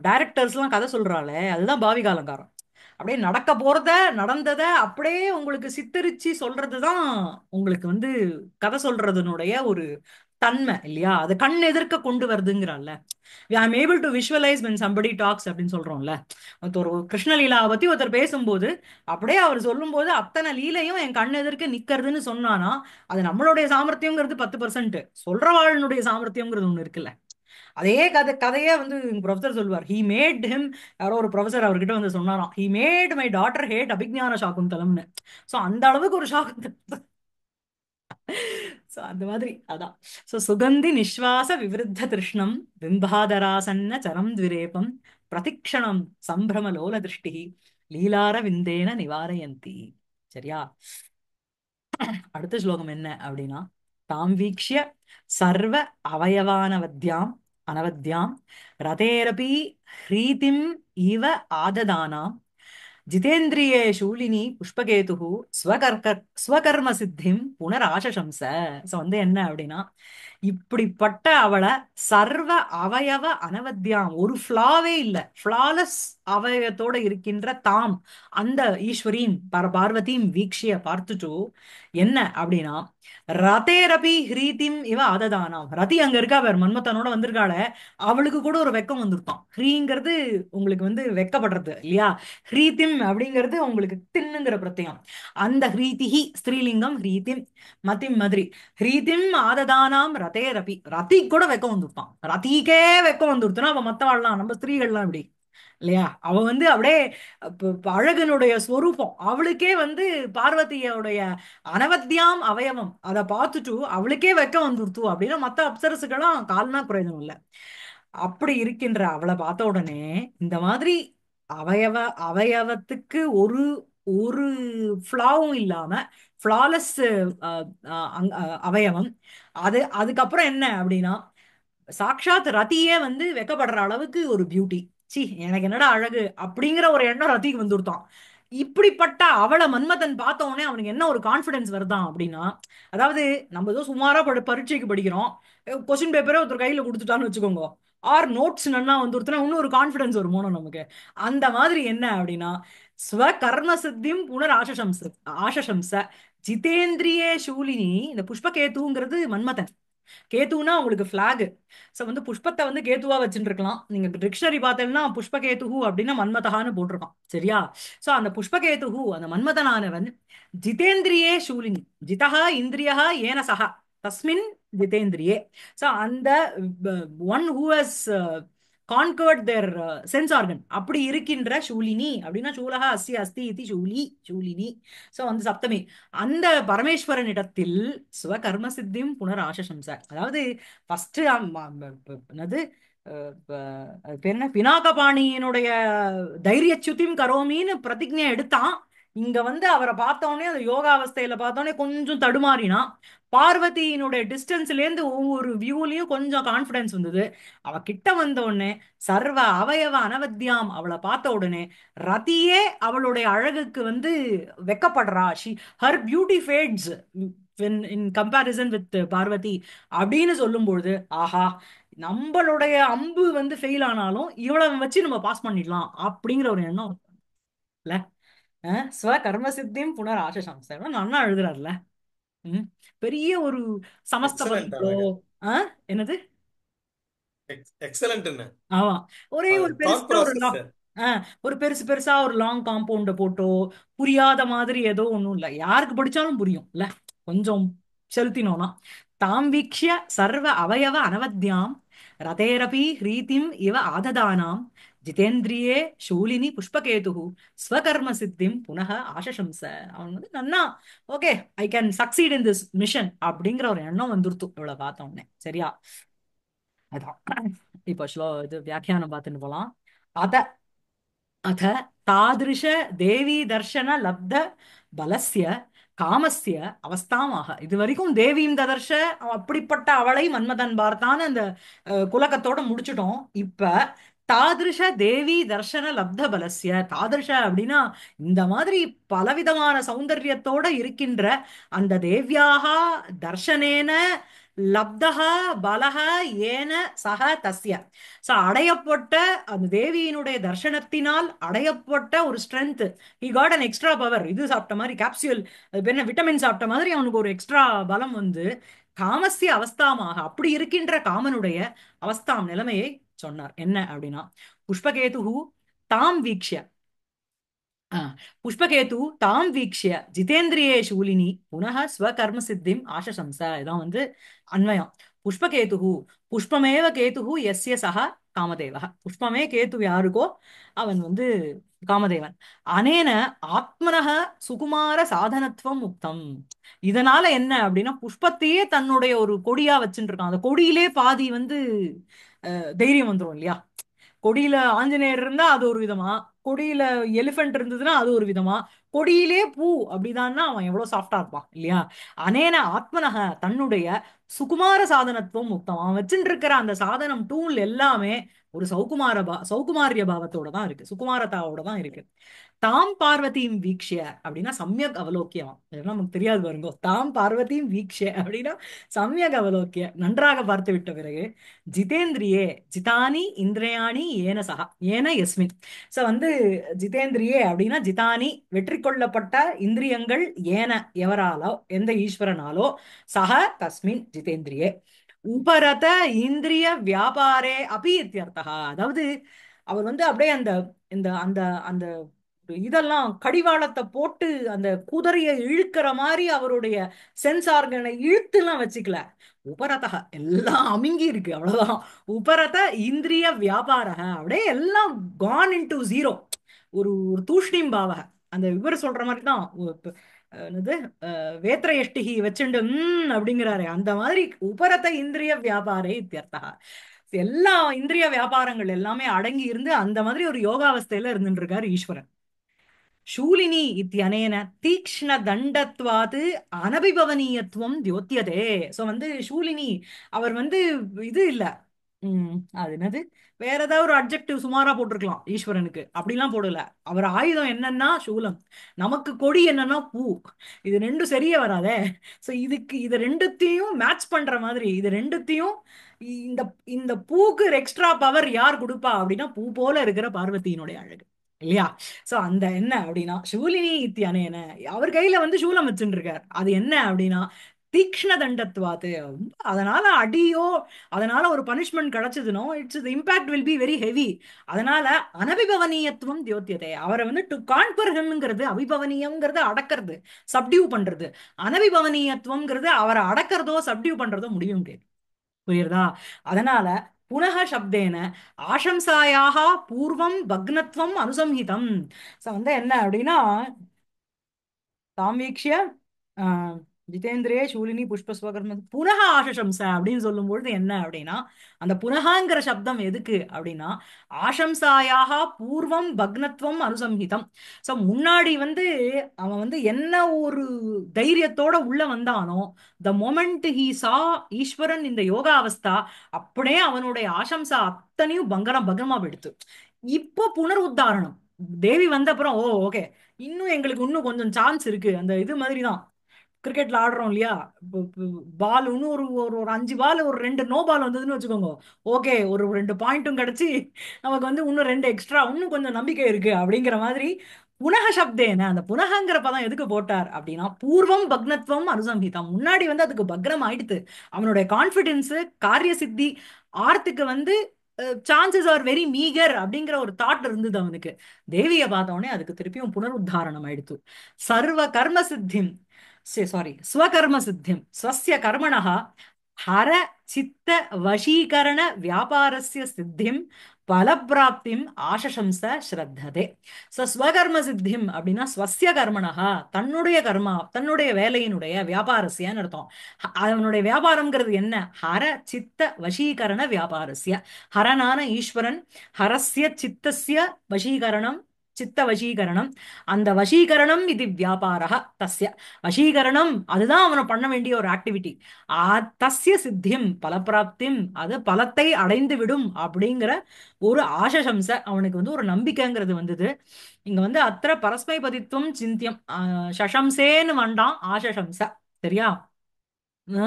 டைரக்டர்ஸ்லாம் கதை சொல்றாளே, அதுதான் பாவிக அலங்காரம். அப்படியே நடக்க போறத நடந்தத அப்படியே உங்களுக்கு சித்தரிச்சு சொல்றதுதான் உங்களுக்கு வந்து கதை சொல்றதுனுடைய ஒரு தன்மை இல்லையா? அது கண் எதிர்க்க கொண்டு வருதுங்கிறான்ல. I am able to visualise when somebody talks அப்படின்னு சொல்றோம்ல. ஒருத்தர் ஒரு கிருஷ்ணலீலாவை பத்தி ஒருத்தர் பேசும்போது அப்படியே அவர் சொல்லும்போது அத்தனை லீலையும் என் கண் எதிர்க்க நிக்கிறதுன்னு சொன்னானா, அது நம்மளுடைய சாமர்த்தியங்கிறது 10%, சொல்றவாளனுடைய சாமர்த்தியங்கிறது ஒண்ணு இருக்குல்ல. அதே கதையே வந்து ப்ரொஃபசர் சொல்வார். ஹி மேட் ஹிம், யாரோ ஒரு ப்ரொஃபசர் அவர்கிட்ட வந்து சொன்னாராம், he made my daughter hate Abhijnana சாகுந்தலம்னு. ஸோ அந்த அளவுக்கு ஒரு சாகுந்தலம். ஸோ அந்த மாதிரி அதான். ஸோ சுகந்தி நிஸ்வாச விவருத்த திருஷ்ணம் பிம்பாதராசன்ன சரம் த்விரேபம் பிரதிக்ஷணம் சம்பிரம லோல திருஷ்டி லீலார விந்தேன நிவாரயந்தி. சரியா? அடுத்த ஸ்லோகம் என்ன அப்படின்னா, தாம் வீக்ஷ்ய சர்வ அவயவானவத்யாம் அனவத்யாம் ரதேரபி ஹ்ரீதிம் இவ ஆததானாம் ஜிதேந்திரியே சூலினி புஷ்பகேதுஹு ஸ்வகர்ம சித்திம் புனராசசம்ச. ஸோ வந்து என்ன அப்படின்னா, இப்படிப்பட்ட அவளை சர்வ அவயவ அனவத்யாம், ஒரு ஃப்ளாவே இல்ல, ஃப்ளாலஸ் அவயவத்தோட இருக்கின்ற தாம் அந்த ஈஸ்வரீம் பார்வதியும் வீக்ஷிய பார்த்துட்டு என்ன அப்படின்னா, ரதேரபி ஹ்ரீதிம் இவ அததானாம். ரதி அங்க இருக்கா, வேற மன்மத்தனோட வந்திருக்காள, அவளுக்கு கூட ஒரு வெக்கம் வந்துருப்பான். ஹ்ரீங்கிறது உங்களுக்கு வந்து வெக்கப்படுறது இல்லையா? ஹ்ரீதிம் அப்படிங்கிறது உங்களுக்கு தின்னுங்கிற பிரத்யம். அந்த ஹ்ரீதிஹி ஸ்திரீலிங்கம், ஹ்ரீதிம் மதிம் மாதிரி. ஹ்ரீதிம் ஆததானாம் ரதே ரபி, ரதி கூட வெக்கம் வந்துருப்பான். ரதிக்கே வெக்கம் வந்துருத்துனா அவ மத்தவாள்லாம் நம்ம ஸ்திரீகள்லாம் இப்படி இல்லையா? அவ வந்து அப்படியே அழகனுடைய ஸ்வரூபம், அவளுக்கே வந்து பார்வதியோடைய அனவத்தியாம் அவயவம் அதை பார்த்துட்டு அவளுக்கே வெக்கம் வந்துருத்து அப்படின்னா மத்த அப்சரசுகளும் கால்னா பிரயோஜனம் இல்லை. அப்படி இருக்கின்ற அவளை பார்த்த உடனே இந்த மாதிரி அவயவ அவயவத்துக்கு ஒரு ஒரு ஃப்ளாவும் இல்லாம ஃப்ளாலஸ் அவயவம். அதுக்கப்புறம் என்ன அப்படின்னா, சாக்ஷாத் ரதியே வந்து வெக்கப்படுற அளவுக்கு ஒரு பியூட்டி. சி, எனக்கு என்னடா அழகு அப்படிங்கிற ஒரு எண்ணம் ரதிக்கு வந்துருத்தான். இப்படிப்பட்ட அவளை மன்மதன் பார்த்த உடனே அவனுக்கு என்ன ஒரு கான்பிடன்ஸ் வருதான் அப்படின்னா, அதாவது நம்ம ஏதோ சுமாரா பரீட்சைக்கு படிக்கிறோம், கொஸ்டின் பேப்பரே ஒருத்தர் கையில கொடுத்துட்டான்னு வச்சுக்கோங்க, ஆர் நோட்ஸ் நல்லா வந்துருத்துனா இன்னும் ஒரு கான்பிடன்ஸ் வருமோனோ நமக்கு. அந்த மாதிரி என்ன அப்படின்னா, ஸ்வகர்ம சித்தியும் புனர் ஆசசம்ச ஜிதேந்திரியே சூலினி. இந்த புஷ்பகேதுங்கிறது மன்மதன். கேத்துனா உங்களுக்கு பிளாக். சோ வந்து புஷ்பத்தை வந்து கேத்துவா வச்சுட்டு இருக்கலாம். நீங்க டிக்ஷனரி பார்த்தீங்கன்னா புஷ்பகேதுஹு அப்படின்னா மன்மதஹான்னு போட்டிருக்கான். சரியா? சோ அந்த புஷ்பகேதுஹு அந்த மன்மதனானவன் ஜிதேந்திரியே சூலினி, ஜிதஹ இந்திரியஹ ஏன சஹ தஸ்மின் ஜிதேந்திரியே. சோ அந்த one who has conquered their sense organ அப்படி இருக்கின்ற சூலினி அப்படின்னா சூலகா அஸ்தி அஸ்தி இது சூலி சூலினி. சோ வந்து சப்தமி அந்த பரமேஸ்வரனிடத்தில் சுவகர்ம சித்தியும் புனர் ஆசசம்ச. அதாவது ஃபர்ஸ்ட் என்னது அது பேர் என்ன, பினாகபாணியினுடைய தைரியச்சுத்தியும் கரோமின்னு பிரதிஜை எடுத்தான். இங்க வந்து அவரை பார்த்தோன்னே அந்த யோகாவஸ்தையில பார்த்தோன்னே கொஞ்சம் தடுமாறினா, பார்வதியினுடைய டிஸ்டன்ஸ்ல இருந்து ஒவ்வொரு வியூலயும் கொஞ்சம் கான்பிடன்ஸ் வந்தது. அவ கிட்ட வந்த உடனே சர்வ அவயவ அனவத்தியாம், அவளை பார்த்த உடனே ரதியே அவளுடைய அழகுக்கு வந்து வெக்கப்படுறா. Her beauty fades in comparison with Parvati அப்படின்னு சொல்லும்பொழுது, ஆஹா, நம்மளுடைய அம்பு வந்து ஃபெயில் ஆனாலும் இவளை வச்சு நம்ம பாஸ் பண்ணிடலாம் அப்படிங்கிற ஒரு எண்ணம் இல்ல. ஸ்வ கர்ம சித்தியும் புனர் ஆசசம்சம் நல்லா எழுதுறாருல. ம். பெரிய ஒரு சமஸ்த எக்ஸலண்ட் பதங்களோ. அழகு. என்னது? எக்ஸலண்ட்னு ஆமா. ஒரே ஒரு தாட் பெருசா ஒரு ப்ராசஸ். ஒரு பெருசு பெருசா ஒரு லாங் காம்பவுண்ட போட்டோ புரியாத மாதிரி ஏதோ ஒண்ணும் இல்ல, யாருக்கு படிச்சாலும் புரியும் இல்ல, கொஞ்சம் செலுத்தினோம்னா. தாம் வீக்ஷ்ய சர்வ அவயவ அனவத்யாம் ரதேரபி ஹ்ரீதிம் இவ ஆததானாம் ஜிதேந்திரியே சூலினி புஷ்பகேதுஹு ஸ்வகர்ம சித்திம் புனக ஆசசம்ச. அவன் வந்து நன்னா okay, I can succeed in this mission அப்படிங்கிற ஒரு எண்ணம் வந்துருத்து இவ்வளவு பார்த்த உடனே. சரியா? அதான் இப்போ இது வியாக்கியானம் பார்த்துட்டு போலாம். அத अथ तादृश देवी दर्शन लब्ध बलस्य காமஸ்ய அவஸ்தாமாக இது வரைக்கும் தேவீம் ததர்ஷ அப்படிப்பட்ட அவளை மன்மதன் பார்த்தான்னு அந்த குலகத்தோட முடிச்சிட்டோம். இப்ப தாதிருஷ தேவி தர்ஷன லப்த பலஸ்ய தாதிருஷ அப்படின்னா இந்த மாதிரி பலவிதமான சௌந்தரியத்தோட இருக்கின்ற அந்த தேவ்யாக தர்ஷனேன லப்தஹ பலஹ ஏன சக தஸ்ய சோ அடையப்பட்ட அந்த தேவியினுடைய தர்ஷனத்தினால் அடையப்பட்ட ஒரு strength he got an extra power இது சாப்பிட்ட மாதிரி கேப்சியூல் அது பேர் என்ன விட்டமின் சாப்பிட்ட மாதிரி அவனுக்கு ஒரு எக்ஸ்ட்ரா பலம் வந்து காமஸ்ய அவஸ்தாமாக அப்படி இருக்கின்ற காமனுடைய அவஸ்தாம் நிலைமையை சொன்னார் என்ன அப்படின்னா புஷ்பகேது தாம் வீக்ஷ்ய ஆ, புஷ்பகேது தாம் வீக்ஷ்ய ஜிதேந்திரியே சூலினி புனः ஸ்வகர்ம சித்திம் ஆசசம்ச இதான் வந்து அன்வயம் புஷ்பகேது புஷ்பமேவ கேது எஸ்ய சக காமதேவः புஷ்பமே கேது யாருக்கோ அவன் வந்து காமதேவன் அனேன ஆத்மனः சுகுமார சாதனத்துவம் முக்தம் இதனால என்ன அப்படின்னா புஷ்பத்தையே தன்னுடைய ஒரு கொடியா வச்சுட்டு இருக்கான் அந்த கொடியிலே பாதி வந்து தைரியம் வந்துரும் இல்லையா கொடியில ஆஞ்சநேயர் இருந்தா அது ஒரு விதமா கொடியில எலிஃபென்ட் இருந்ததுன்னா அது ஒரு விதமா கொடியிலே பூ அப்படிதான்னா அவன் எவ்வளவு சாஃப்டா இருப்பான் இல்லையா அனேன ஆத்மனக தன்னுடைய சுகுமார சாதனத்துவம் முக்தம் அவன் வச்சுட்டு இருக்கிற அந்த சாதனம் டூல் எல்லாமே ஒரு சௌகுமாரிய பாவத்தோட தான் இருக்கு சுகுமாரதாவோட தான் இருக்கு தாம் பார்வதியும் வீக்ஷ்ய அப்படின்னா சமயக் அவலோக்கியம் இதெல்லாம் நமக்கு தெரியாது பாருங்க தாம் பார்வதியும் வீக்ஷ்ய அப்படின்னா சமயக் அவலோக்கிய நன்றாக பார்த்து விட்ட பிறகு ஜிதேந்திரியே ஜிதானி இந்திரியாணி ஏன சகா ஏன எஸ்மின் சோ வந்து ஜிதேந்திரியே அப்படின்னா ஜிதானி வெற்றி கொள்ளப்பட்ட இந்திரியங்கள் ஏன எவராலோ எந்த ஈஸ்வரனாலோ சக தஸ்மின் ஜிதேந்திரியே உபரத இந்திரிய வியாபாரே அபி இத்தியர்த்தா அதாவது அவர் வந்து அப்படியே அந்த இந்த அந்த அந்த இதெல்லாம் கடிவாளத்தை போட்டு அந்த குதிரையை இழுக்கிற மாதிரி அவருடைய சென்ஸ் ஆர்கனை இழுத்துலாம் வச்சுக்கல உபரதக எல்லாம் அமுங்கி இருக்கு அவ்வளவுதான் உபரத இந்திரிய வியாபாரக அப்படியே எல்லாம் கான் இன்டு ஜீரோ ஒரு தூஷ்ணீம் பாவக அந்த இவர் சொல்ற மாதிரி தான் என்னது வேத்திர எஷ்டிகி வச்சுண்டு அப்படிங்கிறாரு அந்த மாதிரி உபரத இந்திரிய வியாபாரே இத்தியர்த்தா எல்லா இந்திரிய வியாபாரங்கள் எல்லாமே அடங்கி இருந்து அந்த மாதிரி ஒரு யோகாவஸ்தையில இருந்துட்டு இருக்காரு ஈஸ்வரன் शूलिनी इत्यनेन तीक्ष्ण தண்டத்வாது அனபிபவனீயத்துவம் தியோத்தியதே சோ வந்து ஷூலினி அவர் வந்து இது இல்ல அது என்னது வேற ஏதாவது ஒரு அட்ஜெக்டிவ் சுமாரா போட்டிருக்கலாம் ஈஸ்வரனுக்கு அப்படிலாம் போடல அவர் ஆயுதம் என்னன்னா சூலம் நமக்கு கொடி என்னன்னா பூ இது ரெண்டும் சரியே வராதே சோ இதுக்கு இது ரெண்டுத்தையும் மேட்ச் பண்ற மாதிரி இது ரெண்டுத்தையும் இந்த இந்த பூக்கு எக்ஸ்ட்ரா பவர் யார் கொடுப்பா அப்படின்னா பூ போல இருக்கிற பார்வதியினுடைய அழகு இல்லையா சோ அந்த என்ன அப்படின்னா சூலினி இத்தியனேன அவர் கையில வந்து சூலம் வச்சுட்டு இருக்கார் அது என்ன அப்படின்னா தீக்ஷ்ண தண்டத்வாத்து அதனால அடியோ அதனால ஒரு பனிஷ்மெண்ட் கிடைச்சதுனோ it's impact will be very heavy அதனால அனபிபவனீயத்துவம் தியோத்தியதே அவரை வந்து டு கான்பர் ஹிம்ங்கிறது அபிபவனீயம்ங்கிறது அடக்கிறது சப்டியூ பண்றது அனபிபவனீயத்துவம்ங்கிறது அவரை அடக்கிறதோ சப்டியூ பண்றதோ முடியும் முடியாது புரியுறதா அதனால புனக சப்தேன ஆசம்சாயாக பூர்வம் பக்னத்வம் அனுசம்ஹிதம் சோ வந்து என்ன அப்படின்னா தாம் வீக்ஷ்ய ஆஹ், ஜிதேந்திரே சூலினி புஷ்பஸ்வகர்ம புனக ஆசம்ச அப்படின்னு சொல்லும்பொழுது என்ன அப்படின்னா அந்த புனகாங்கிற சப்தம் எதுக்கு அப்படின்னா ஆசம்சாயாக பூர்வம் பக்னத்வம் அனுசம்ஹிதம் சோ முன்னாடி வந்து அவன் வந்து என்ன ஒரு தைரியத்தோட உள்ள வந்தானோ த மொமெண்ட் ஹீ சா ஈஸ்வரன் இந்த யோகா அவஸ்தா அப்படியே அவனுடைய ஆசம்சா அத்தனையும் பங்கரமா போயிடுத்து இப்போ புனருத்தாரணம் தேவி வந்த அப்புறம் ஓ ஓகே இன்னும் எங்களுக்கு இன்னும் கொஞ்சம் சான்ஸ் இருக்கு அந்த இது மாதிரி தான் கிரிக்கெட்ல ஆடுறோம் இல்லையா பால் இன்னும் ஒரு ஒரு ஒரு 5 பால் ஒரு 2 நோ பால் வந்ததுன்னு வச்சுக்கோங்க ஓகே ஒரு 2 பாயிண்ட்டும் கிடைச்சி நமக்கு வந்து இன்னும் 2 எக்ஸ்ட்ரா இன்னும் கொஞ்சம் நம்பிக்கை இருக்கு அப்படிங்கிற மாதிரி புனக சப்தேன அந்த புனகங்கிற பதம் எதுக்கு போட்டார் அப்படின்னா பூர்வம் பக்னத்வம் அனுசம்ஹிதம் முன்னாடி வந்து அதுக்கு பக்ரம் ஆயிடுத்து அவனுடைய கான்பிடன்ஸ் காரிய சித்தி ஆர்த்துக்கு வந்து சான்சஸ் ஆர் வெரி மீகர் அப்படிங்கிற ஒரு தாட் இருந்தது அவனுக்கு தேவியை பார்த்த உடனே அதுக்கு திருப்பியும் புனருத்தாரணம் ஆயிடுத்து சர்வ கர்ம சித்திம் சாரி ஸ்வகர்ம சித்திம் ஸ்வஸ்ய கர்மணः ஹர சித்த வசீகரண வியாபாரஸ்ய சித்திம் பலப்பிராப்திம் ஆசசம்ச ஸ்ரத்ததே ஸ்வகர்ம சித்திம் அப்படின்னா ஸ்வஸ்ய கர்மணஹா தன்னுடைய கர்மா தன்னுடைய வேலையினுடைய வியாபாரஸ்யன்னு அர்த்தம் அவனுடைய வியாபாரம்ங்கிறது என்ன ஹர சித்த வசீகரண வியாபாரஸ்ய ஹரனான ஈஸ்வரன் ஹரஸ்ய சித்தஸ்ய வசீகரணம் சித்த வசீகரணம். அந்த வசீகரணம் இது வியாபாரः தஸ்ய. வசீகரணம் அதுதான் அவனை பண்ண வேண்டிய ஒரு ஆக்டிவிட்டி. தஸ்ய சித்திம் பலப்பிராப்திம், அது பலத்தை அடைந்து விடும் அப்படிங்கிற ஒரு ஆசசம்ச, அவனுக்கு வந்து ஒரு நம்பிக்கைங்கிறது வந்தது. இங்க வந்து அத்திர பரஸ்மை பதித்துவம் சிந்தியம், சசம்சேன்னு வேண்டாம், ஆசசம்ச. சரியா? ஆ?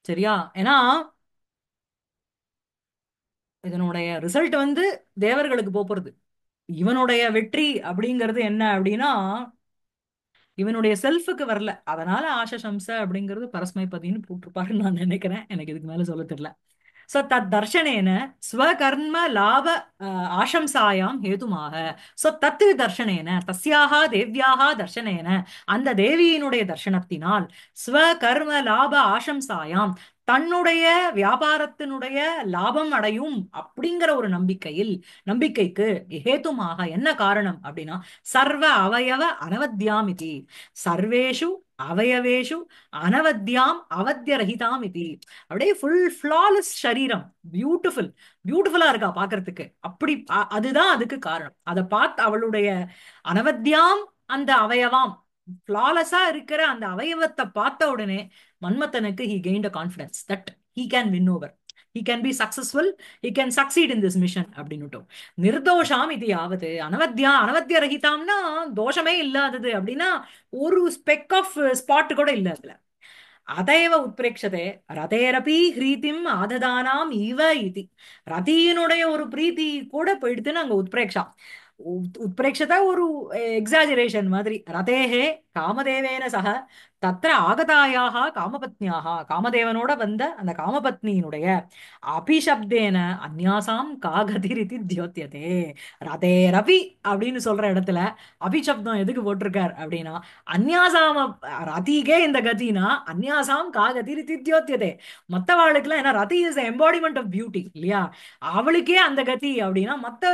சரியா? ஏன்னா இதனுடைய ரிசல்ட் வந்து தேவர்களுக்கு போறது. இவனுடைய வெற்றி அப்படிங்கிறது என்ன அப்படின்னா இவனுடைய செல்ஃபுக்கு வரல. அதனால ஆசசம்ச அப்படிங்கிறது பரஸ்மைபதின்னு போட்டிருப்பாருன்னு நான் நினைக்கிறேன். எனக்கு இதுக்கு மேல சொல்ல தெரியல. சோ தத் தர்ஷனேன ஸ்வகர்ம லாப ஆசம்சாயாம் ஹேதுமாக. சோ தத் தர்ஷனேன தஸ்யாக தேவ்யாக தர்ஷனேன, அந்த தேவியினுடைய தர்ஷனத்தினால் ஸ்வகர்ம லாப ஆசம்சாயாம், தன்னுடைய வியாபாரத்தினுடைய லாபம் அடையும் அப்படிங்கிற ஒரு நம்பிக்கைக்கு ஹேதுமாக என்ன காரணம் அப்படின்னா சர்வ அவயவ அனவத்யாம் இது. சர்வேஷு அவயவேஷு அனவத்யாம் அவத்யரஹிதாம் இது. அப்படியே ஃபுல் ஃபிளாலஸ் சரீரம், பியூட்டிஃபுல், பியூட்டிஃபுல்லா இருக்கா பாக்குறதுக்கு. அப்படி அதுதான் அதுக்கு காரணம். அதை பார்த்து அவளுடைய அனவத்யாம், அந்த அவயவாம் ஃபிளாலஸா இருக்கிற அந்த அவயவத்தை பார்த்த உடனே மன்மதனுக்கு he gained a confidence that he can win over, he can be successful, he can succeed in this mission அப்படின்னுட்டோம். நிர்தோஷாம் இது யாவது அனவத்ய ரஹிதாம்னா தோஷமே இல்லாதது அப்படின்னா ஒரு ஸ்பெக் ஆஃப் ஸ்பாட் கூட இல்ல அதுல. அதைவ உத்பிரேக்ஷதே ரதேரபி ஹ்ரீதிம் ஆததானாம் இவ இதி. ரதியினுடைய ஒரு பிரீத்தி கூட போயிடுத்துன்னு அங்க உத்பிரேக்ஷா. உத்பிரேக்ஷதா ஒரு எக்ஸாஜரேஷன் மாதிரி. ரதேஹே காமதேவேன சக தத்ர ஆகதாயாக காமபத்னியாக, காமதேவனோட வந்த அந்த காமபத்னியினுடைய அபிஷப்தேன அந்யாசாம் காகதிரிதி தியோத்தியதே. ரதேரபி அப்படின்னு சொல்ற இடத்துல அபிஷப்தம் எதுக்கு போட்டிருக்கார் அப்படின்னா அந்யாசாம ரதிகே இந்த கதினா அந்யாசாம் காகதிரி தித்யோத்தியதே. மத்தவாளுக்குலாம் ஏன்னா ரதி இஸ் எம்பாடிமெண்ட் ஆஃப் பியூட்டி இல்லையா, அவளுக்கே அந்த கதி அப்படின்னா மத்த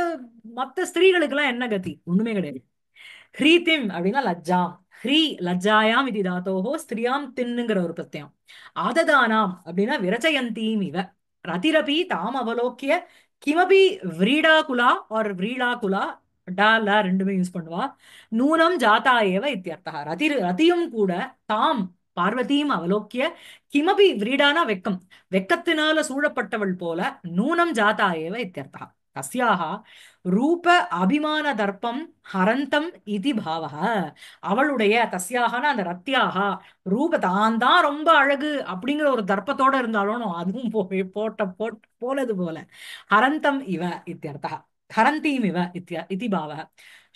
மத்த ஸ்திரீகளுக்கெல்லாம் என்ன கதி, ஒண்ணுமே கிடையாது. ஹ்ரீதிம் அப்படின்னா லஜ்ஜாம். ஹ்ரீ லஜ்ஜாயாம் இது தாத்தோஹோ ஸ்திரியாம் தின்னுங்கிற ஒரு பிரத்யம். ஆததானாம் அப்படின்னா விரச்சயந்தீம் இவ. ரதிரபி தாம் அவலோக்கிய கிமபி விரீடாகுலா ஆர் விரீடாகுலா, டால ரெண்டுமே யூஸ் பண்ணுவா. நூனம் ஜாதா ஏவ இத்தியர்த்தா. ரதியும் கூட தாம் பார்வதியும் அவலோக்கிய கிமபி விரீடானா வெக்கம், வெக்கத்தினால சூழப்பட்டவள் போல நூனம் ஜாதா ஏவ இத்தியர்த்தா. தஸ்யாக ரூப அபிமான தர்ப்பம் ஹரந்தம் இதி பாவக. அவளுடைய தஸ்யாகனா அந்த ரத்தியாக ரூப தான் தான் ரொம்ப அழகு அப்படிங்கிற ஒரு தர்ப்பத்தோட இருந்தாலும் அதுவும் போனது போல ஹரந்தம் இவ இத்தியர்த்தः. ஹரந்தீம் இவ இதி பாவः.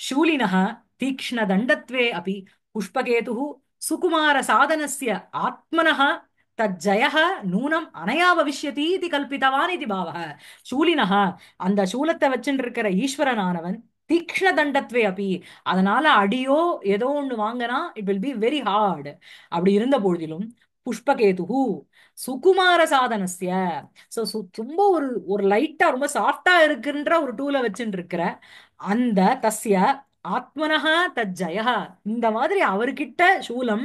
शूलिनः तीक्ष्णदण्डत्वे अपि पुष्पकेतुः सुकुमारसाधनस्य आत्मनः तज्जयः नूनम् अनया भविष्यति इति कल्पितवान् इति भावः. शूलिनः அந்த சூலத்தை வச்சுட்டு இருக்கிற ஈஸ்வரனானவன் தீக்ஷ்ண தண்டத்வே அப்படி, அதனால அடியோ ஏதோ ஒண்ணு வாங்கினா it will be very hard. அப்படி இருந்த பொழுதிலும் புஷ்பகேதுகு சுகுமார சாதனஸ்ய, சோ ரொம்ப ஒரு ஒரு லைட்டா ரொம்ப சாஃப்டா இருக்குன்ற ஒரு டூல வச்சுட்டு இருக்கிற அந்த தஸ்ய ஆத்மனஹ தஜ்ஜய, இந்த மாதிரி அவர்கிட்ட சூலம்,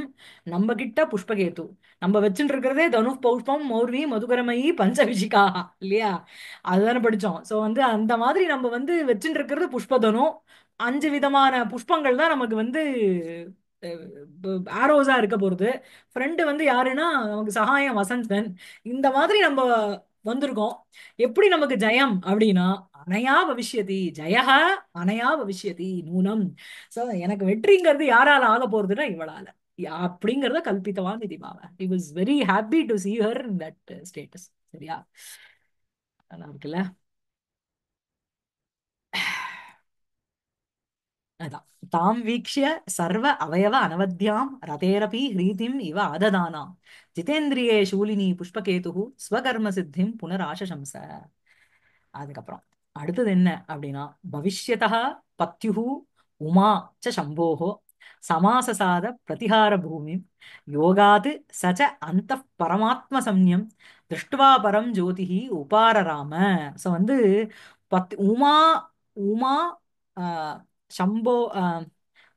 நம்ம கிட்ட புஷ்பகேது. நம்ம வச்சுட்டு இருக்கிறதே தனு பௌஷ்பம் மௌர்வி மதுகரமயி பஞ்சவிஷிகா இல்லையா, அதுதானே படிச்சோம். சோ வந்து அந்த மாதிரி நம்ம வந்து வச்சுட்டு இருக்கிறது புஷ்பதனு. 5 விதமான புஷ்பங்கள் தான் நமக்கு வந்து ஆரோஸா இருக்க போறது. ஃப்ரெண்டு வந்து யாருன்னா நமக்கு சகாயம் வசந்தன். இந்த மாதிரி நம்ம வந்திருக்கோம். எப்படி நமக்கு ஜெயம் அப்படின்னா அனையா பவிஷ்யதி ஜெயஹ, அனையா பவிஷ்யதி நூனம். சோ எனக்கு வெற்றிங்கிறது யாரால ஆக போறதுன்னா இவளால அப்படிங்கறத கல்பித்தவான் திதிபாவ. he was very happy to see her in that status. சரியா? நல்லா இருக்குல்ல? அதான் தாம் வீக்ஷ்ய சர்வ அவயவ அனவத்யாம் ரதேரபி ஹ்ரீதிம் இவ ஆததானாம் ஜிதேந்திரியே சூலினி புஷ்பகேது ஸ்வகர்ம சித்திம் புனராசசம்ச. அதுக்கப்புறம் அடுத்தது என்ன அப்படின்னா பவிஷ்யதா பத்யுஹு உமா ச சம்போஹோ சமாசசாத பிரதிஹார பூமி யோகாத் சச்ச அந்த பரமாத்ம சம்யம் திருஷ்டுவா பரம் ஜோதிஹி உபாரராம. ஸோ வந்து உமா உமா ஆஹ், சம்போ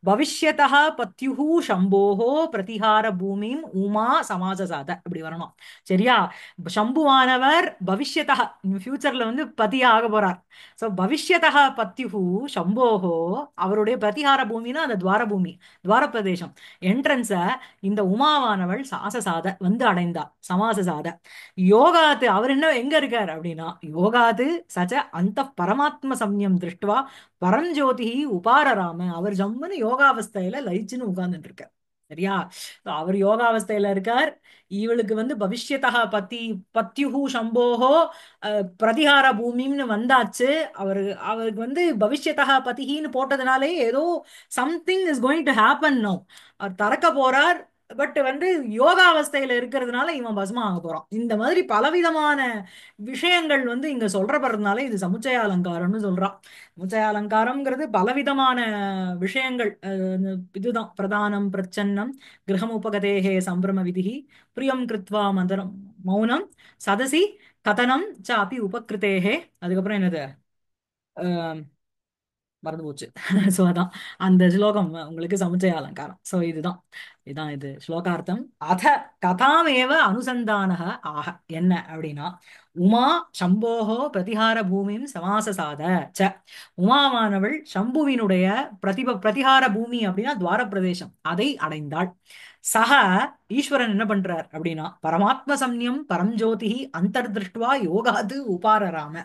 பவிஷ்யதः பத்யுஹு சம்போஹோ பிரதிஹார பூமிம் உமா சமாசசாத இப்படி வரணும். சரியா? சம்புவானவர் பவிஷ்யதः ஃபியூச்சர்ல வந்து பதியா ஆக போறார். ஸோ பவிஷ்யதः பத்யுஹு சம்போஹோ அவருடைய பிரதிகார பூமினா அந்த துவார பூமி, துவார பிரதேசம், என்ட்ரன்ஸ இந்த உமாவானவள் சாசசாத வந்து அடைந்தா, சமாசசாத. யோகாத்து அவர் என்ன எங்க இருக்கார் அப்படின்னா, யோகாது சச்ச அந்த பரமாத்ம சம்யம் திருஷ்டுவா பரஞ்சோதி உபாரராம, அவர் ஜம்முன்னு யோகாவஸ்தையில லயிச்சுன்னு உட்கார்ந்துட்டு இருக்கார். சரியா? So, அவர் யோகாவஸ்தையில இருக்கார். இவளுக்கு வந்து பவிஷ்யதா பத்யுஹு சம்போஹோ பிரதிகார பூமின்னு வந்தாச்சு. அவரு அவருக்கு வந்து பவிஷ்யதா பதிகின்னு போட்டதுனாலே ஏதோ something is going to happen no. அவர் திறக்க போறார். பட் வந்து யோகாவஸ்தையில இருக்கிறதுனால இவன் பஸ்மா ஆக போறான். இந்த மாதிரி பலவிதமான விஷயங்கள் வந்து இங்க சொல்றப்படுறதுனால இது சமுச்சய அலங்காரம்னு சொல்றான். சமுச்சய அலங்காரம்ங்கிறது பலவிதமான விஷயங்கள். இதுதான் பிரதானம் பிரச்சன்னம் கிரகம் உபகதேகே சம்பிரம விதிஹி பிரியம் கிருத்வா மதரம் மௌனம் சதசி கதனம் சாப்பி உபகிருதேகே. அதுக்கப்புறம் என்னது? அஹ் மறந்து போச்சு. சோ அதான் அந்த ஸ்லோகம் உங்களுக்கு சமுச்சய அலங்காரம். சோ இதுதான் இதுதான் இது ஸ்லோகார்த்தம். அத கதாமேவ அனுசந்தானக ஆக. என்ன அப்படின்னா, உமா சம்போஹோ பிரதிகார பூமியும் சமாசசாத ச. உமாவானவள் சம்புவினுடைய பிரதிகார பூமி அப்படின்னா துவார பிரதேசம், அதை அடைந்தாள். சக ஈஸ்வரன் என்ன பண்றார் அப்படின்னா, பரமாத்ம சம்யம் பரஞ்சோதி அந்தர்திருஷ்டுவா யோகாது உபாரராம.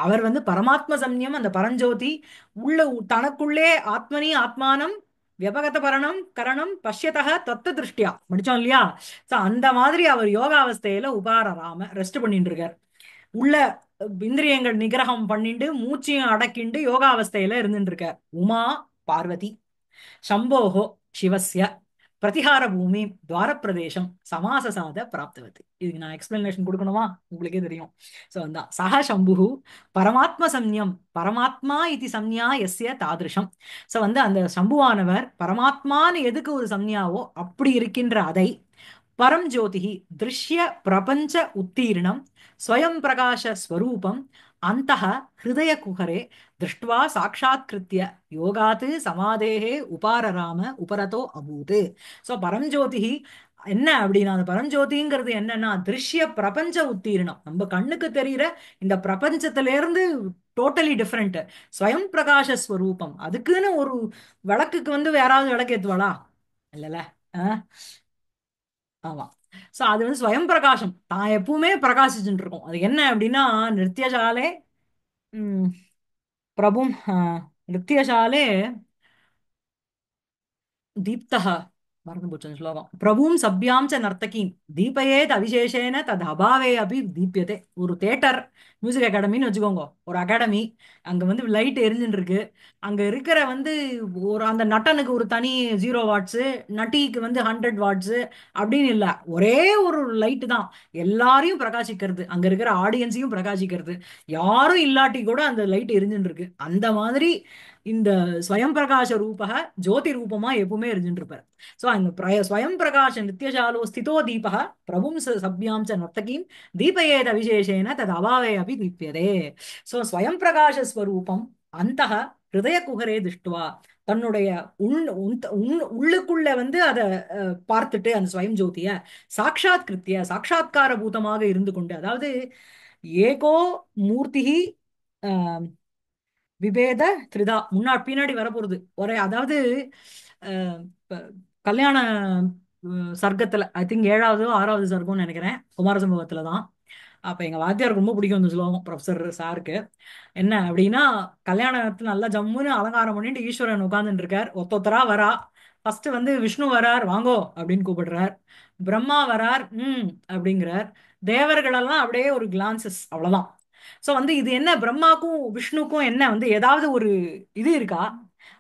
அவர் வந்து பரமாத்ம சம்யம் அந்த பரஞ்சோதி உள்ள தனக்குள்ளே ஆத்மனி ஆத்மானம் வியபகத பரணம் கரணம் பஷ்யதக தத்த திருஷ்டியா முடிச்சோம் இல்லையா? சோ அந்த மாதிரி அவர் யோகாவஸ்தையில உபாரராம ரெஸ்ட் பண்ணிட்டு இருக்கார். உள்ள இந்திரியங்கள் நிகிரகம் பண்ணிட்டு மூச்சையும் அடக்கிண்டு யோகாவஸ்தையில இருந்துட்டு இருக்கார். உமா பார்வதி சம்போஹோ சிவஸ்ய பிரதிகார பூமி துவாரப்பிரதேசம் சமாசசாத பிராப்தவதி. இதுக்கு நான் எக்ஸ்பிளனேஷன் கொடுக்கணுமா? உங்களுக்கே தெரியும். சோ அந்த சஹ சம்புஹு பரமாத்ம சம்யம் பரமாத்மா இது சம்யா எஸ்ய தாதிருஷம். சோ வந்து அந்த சம்புவானவர் பரமாத்மான்னு எதுக்கு ஒரு சம்யாவோ அப்படி இருக்கின்ற அதை பரம் ஜோதிஹி திருஷ்ய பிரபஞ்ச உத்தீர்ணம் ஸ்வயம் பிரகாச ஸ்வரூபம் அந்தः ஹிருதய குஹரே திருஷ்டுவா சாட்சாத்கிருத்ய யோகாத் சமாதேஹே உபாரராம உபரதோ அபூத். ஸோ பரஞ்சோதிஹி என்ன அப்படின்னா, அந்த பரஞ்சோதிங்கிறது என்னன்னா திருஷ்ய பிரபஞ்ச உத்தீர்ணம், நம்ம கண்ணுக்கு தெரிகிற இந்த பிரபஞ்சத்திலிருந்து டோட்டலி டிஃப்ரெண்ட் ஸ்வயம் பிரகாச ஸ்வரூபம். அதுக்குன்னு ஒரு விளக்குக்கு வந்து யாராவது விளக்கு ஏத்துவாளா? இல்லைல்ல. ஆமா. சோ அது வந்து ஸ்வயம் பிரகாசம், தான் எப்பவுமே பிரகாசிச்சுட்டு இருக்கும். அது என்ன அப்படின்னா, நிருத்யசாலே ம், பிரபும் நிருத்யசாலே दीप्तः மறந்து போச்சு அந்த ஸ்லோகம். பிரபும் சப்யாம் ச நர்த்தகீம் தீபயேத் அவிசேஷேன தத் அபாவே அபி தீப்யதே. ஒரு தேட்டர் மியூசிக் அகாடமின்னு வச்சுக்கோங்க, ஒரு அகாடமி. அங்க வந்து லைட் எரிஞ்சுட்டு இருக்கு. அங்க இருக்கிற வந்து ஒரு அந்த நட்டனுக்கு ஒரு தனி 0 வாட்ஸ், நட்டிக்கு வந்து 100 வாட்ஸ் அப்படின்னு இல்ல, ஒரே ஒரு லைட் தான் எல்லாரையும் பிரகாசிக்கிறது, அங்க இருக்கிற ஆடியன்ஸையும் பிரகாசிக்கிறது. யாரும் இல்லாட்டி கூட அந்த லைட் எரிஞ்சுட்டு இருக்கு. அந்த மாதிரி இந்த ஸ்வயம் பிரகாச ரூபக ஜோதி ரூபமா எப்பவுமே இருந்துட்டு இருப்பார். சோ அந்த ஸ்வயம் பிரகாஷ நித்யசாலோ ஸ்திதோ தீபக பிரபும் சப்யாம் ச நர்த்தகீம் தீபயேத விசேஷேன தத் அபாவே அபி தீப்யதே. சோ ஸ்வயம் பிரகாச ஸ்வரூபம் அந்தக ஹிருதய குஹரே திருஷ்டுவா, தன்னுடைய உள்ளுக்குள்ள வந்து அதை பார்த்துட்டு அந்த ஸ்வயம் ஜோதிய சாட்சாத் கிருத்திய சாட்சாத்கார பூதமாக இருந்து கொண்டு, அதாவது ஏகோ மூர்த்திஹி விபேத திரிதா, முன்னாடி பின்னாடி வரப்போறது ஒரே. அதாவது இப்ப கல்யாண சர்க்கத்துல ஐ திங்க் 7வது 6வது சர்க்கம்னு நினைக்கிறேன், குமாரசம்பவத்துல தான். அப்ப எங்க வாத்தியாருக்கு ரொம்ப பிடிக்கும் இந்த ஸ்லோகம், ப்ரொஃபசர் சாருக்கு. என்ன அப்படின்னா, கல்யாணத்துல நல்லா ஜம்முன்னு அலங்காரம் பண்ணிட்டு ஈஸ்வரன் உட்கார்ந்துட்டு இருக்கார். ஒத்தொத்தரா வரா. ஃபர்ஸ்ட் வந்து விஷ்ணு வரார், வாங்கோ அப்படின்னு கூப்பிடுறார். பிரம்மா வரார், அப்படிங்கிறார். தேவர்கள் எல்லாம் அப்படியே ஒரு கிளான்சஸ், அவ்வளவுதான். சோ வந்து இது என்ன, பிரம்மாக்கும் விஷ்ணுக்கும் என்ன வந்து ஏதாவது ஒரு இது இருக்கா?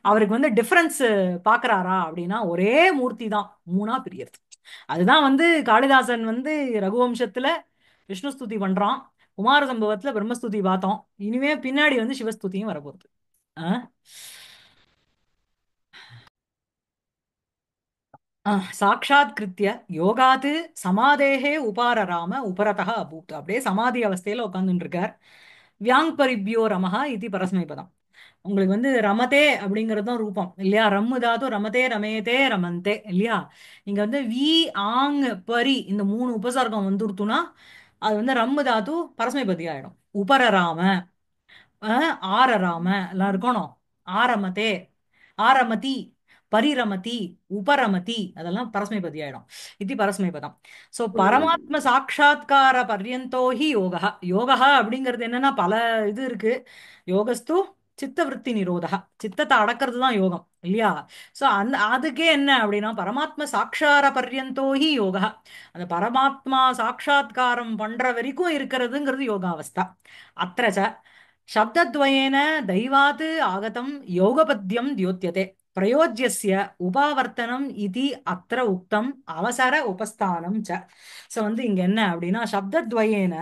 அவருக்கு வந்து டிஃபரன்ஸ் பாக்குறாரா அப்படின்னா, ஒரே மூர்த்தி தான் மூணா பிரியறது. அதுதான் வந்து காளிதாசன் வந்து ரகுவம்சத்துல விஷ்ணு ஸ்துதி பண்றான், குமார சம்பவத்துல பிரம்மஸ்துதி பார்த்தோம். இனிமே பின்னாடி வந்து சிவஸ்துதியும் வரப்போகுது. ஆஹ் சாட்சாத் கிருத்திய யோகாத்து சமாதேகே உபாரராம உபரதः அபூத். அப்படியே சமாதி அவஸ்தையில உட்கார்ந்துட்டு இருக்கார். வியாங் பரிபியோ ரமஹ இது பரஸ்மைபதம். உங்களுக்கு வந்து ரமதே அப்படிங்கிறது தான் ரூபம் இல்லையா? ரம்மு தாது ரமதே ரமேதே ரமந்தே இல்லையா? இங்க வந்து வி ஆங் பரி இந்த 3 உபசர்க்கம் வந்துருத்துனா அது வந்து ரம்மு தாது பரஸ்மைபதி ஆயிடும். உபரராம ஆரராம எல்லாம் இருக்கணும். ஆரமதே, ஆரமதி, பரிரமதி, உபரமதி அதெல்லாம் பரஸ்மைபதி ஆயிடும். இது பரஸ்மைபதம். சோ பரமாத்ம சாட்சா்கார பர்யந்தோ ஹி யோகா. யோகா அப்படிங்கிறது என்னன்னா பல இது இருக்கு. யோகஸ்து சித்த விருத்தி நிரோதா. சித்தத்தை அடக்கிறது தான் யோகம் இல்லையா? சோ அந்த அதுக்கே என்ன அப்படின்னா பரமாத்ம சாட்சார பர்யந்தோ ஹி யோகா. அந்த பரமாத்மா சாட்சா்காரம் பண்ற வரைக்கும் இருக்கிறதுங்கிறது யோகாவஸ்தா. அத்திரச்ச शब्दद्वयेन दैवात् आगतं योगपद्यं द्योत्यते प्रयोज्यस्य உபாவர்த்தனம் இதி அத்திர உக்தம் அவசர உபஸ்தானம் ச. ஸோ வந்து இங்க என்ன அப்படின்னா சப்தத்வயேன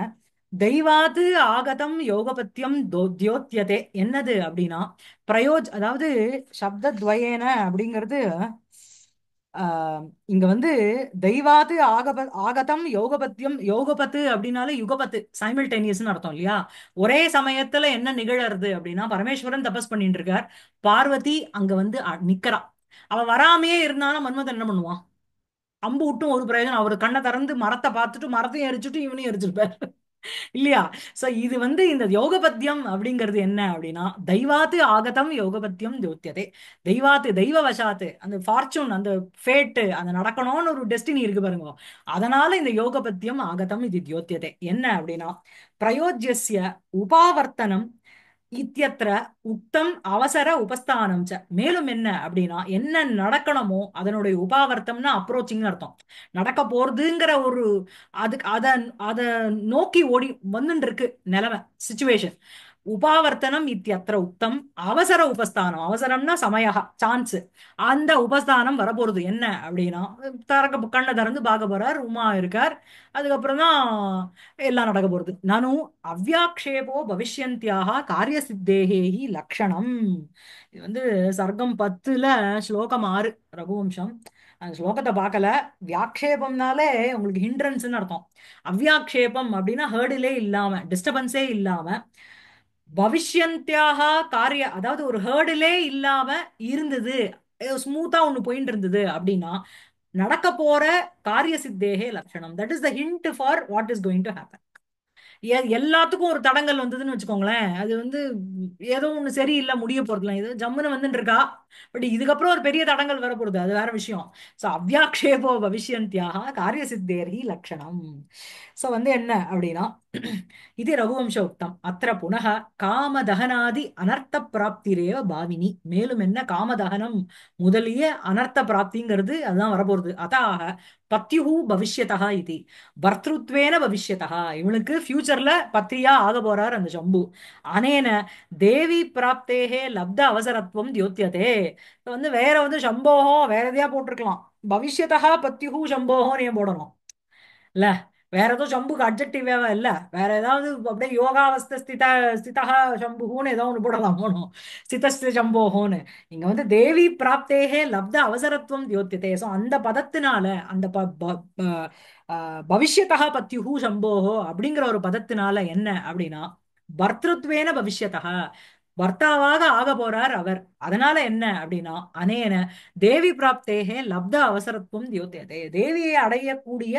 தெய்வாது ஆகதம் யோகபத்தியம் தியோத்தியதே என்னது அப்படின்னா அதாவது சப்தத்வயேன அப்படிங்கிறது இங்க வந்து தெய்வாது ஆகதம் யோகபத்தியம் யோகபத்து அப்படின்னாலே யுகபத்து சைமில்டேனியஸ்னு அர்த்தம் இல்லையா? ஒரே சமயத்துல என்ன நிகழறது அப்படின்னா பரமேஸ்வரன் தபஸ் பண்ணிட்டு இருக்கார். பார்வதி அங்க வந்து நிக்கிறா. அவ வராமையே இருந்தாலும் மன்மதன் என்ன பண்ணுவான்? அம்பு விட்டும் ஒரு பிரயோஜனம். அவர் கண்ணை திறந்து மரத்தை பார்த்துட்டு மரத்தையும் எரிச்சுட்டு இவனையும் எரிச்சிருப்பார் இல்லையா? சோ இது வந்து இந்த யோகபத்தியம் அப்படிங்கிறது என்ன அப்படின்னா தெய்வாத்து ஆகதம் யோகபத்தியம் ஜோத்தியதே. தெய்வாத்து தெய்வ வசாத்து அந்த ஃபார்ச்சூன் அந்த ஃபேட்டு அந்த நடக்கணும்னு ஒரு டெஸ்டினி இருக்கு பாருங்க. அதனால இந்த யோகபத்தியம் ஆகதம் இது தியோத்தியதே என்ன அப்படின்னா பிரயோஜ்யஸ்ய உபாவர்த்தனம் இத்தியத்திர உக்தம் அவசர உபஸ்தானம் ச. மேலும் என்ன அப்படின்னா என்ன நடக்கணுமோ அதனுடைய உபாவர்த்தம்னா அப்ரோச்சிங்னு அர்த்தம். நடக்க போறதுங்கிற ஒரு அதுக்கு அத அத நோக்கி ஓடி வந்துட்டு இருக்கு நிலைமை சுச்சுவேஷன். உபாவர்த்தனம் இத்தியத்திர உக்தம் அவசர உபஸ்தானம். அவசரம்னா சமயா சான்ஸ். அந்த உபஸ்தானம் வரப்போறது என்ன அப்படின்னா கண்ணை திறந்து பார்க்க போறார். உமா இருக்கார். அதுக்கப்புறம் தான் எல்லாம் நடக்க போறது. நானும் அவ்யாக்ஷேபோ பவிஷ்யந்தியாக காரிய சித்தேகி லக்ஷணம். இது வந்து சர்க்கம் 10ல ஸ்லோகம் 6 ரகுவம்சம். அந்த ஸ்லோகத்தை பார்க்கல. வியாக்ஷேபம்னாலே உங்களுக்கு ஹிண்ட்ரன்ஸ்னு அர்த்தம். அவ்யாக்ஷேபம் அப்படின்னா ஹேர்டிலே இல்லாம டிஸ்டர்பன்ஸே இல்லாம பவிஷ்யந்தியாக காரிய அதாவது ஒரு ஹேர்டிலே இல்லாம இருந்தது. ஸ்மூத்தா ஒண்ணு போயிட்டு இருந்தது அப்படின்னா நடக்க போற காரிய சித்தேகே லட்சணம். That is the hint for what is going to happen. எல்லாத்துக்கும் ஒரு தடங்கல் வந்ததுன்னு வச்சுக்கோங்களேன். அது வந்து ஏதோ ஒண்ணு சரியில்லை முடிய போறதுல இது ஜம்முன்னு வந்துட்டு இருக்கா. பட் இதுக்கப்புறம் ஒரு பெரிய தடங்கல் வர போறது அது வேற விஷயம். சோ அவ்யாக்ஷேபோ பவிஷ்யந்தியாக காரிய சித்தேர்ஹி லட்சணம். சோ வந்து என்ன அப்படின்னா இது ரகுவம்ச உக்தம் அத்திர புனக காமதகனாதி அனர்த்த பிராப்திரேவ பாவினி. மேலும் என்ன காமதகனம் முதலிய அனர்த்த பிராப்திங்கிறது அதுதான் வரப்போறது. அதாக பத்யுஹு பவிஷ்யதா இது பர்த்ருத்வேன பவிஷ்யதா. இவனுக்கு ஃபியூச்சர்ல பத்திரியா ஆக போறார் அந்த சம்பு. அனேன தேவி பிராப்தேகே லப்த அவசரத்துவம் தியோத்தியதே. இப்ப வந்து வேற வந்து சம்போகம் வேற எதையா போட்டிருக்கலாம். பவிஷ்யதா பத்யுஹு சம்போகம் ஏன் போடணும் இல்ல? வேற ஏதோ சம்புக்கு அப்ஜெக்டிவே இல்ல. வேற ஏதாவது அப்படியே யோகாவஸ்த ஸ்திதா சம்புன்னு ஏதோ ஒண்ணு போடலாம் போனோம். ஸ்திதஸ்த சம்போகோன்னு. இங்க வந்து தேவி பிராப்தேகே லப்த அவசரத்துவம் தியோத்தியதே. சோ அந்த பதத்தினால அந்த பவிஷ்யதா பத்யுஹு சம்போஹோ அப்படிங்கிற ஒரு பதத்தினால என்ன அப்படின்னா பர்த்திருத்வேன பவிஷ்யதா பர்த்தாவாக ஆக போறார் அவர். அதனால என்ன அப்படின்னா அனேன தேவி பிராப்தேகே லப்த அவசரத்துவம் தியோத்தியதே. தேவியை அடையக்கூடிய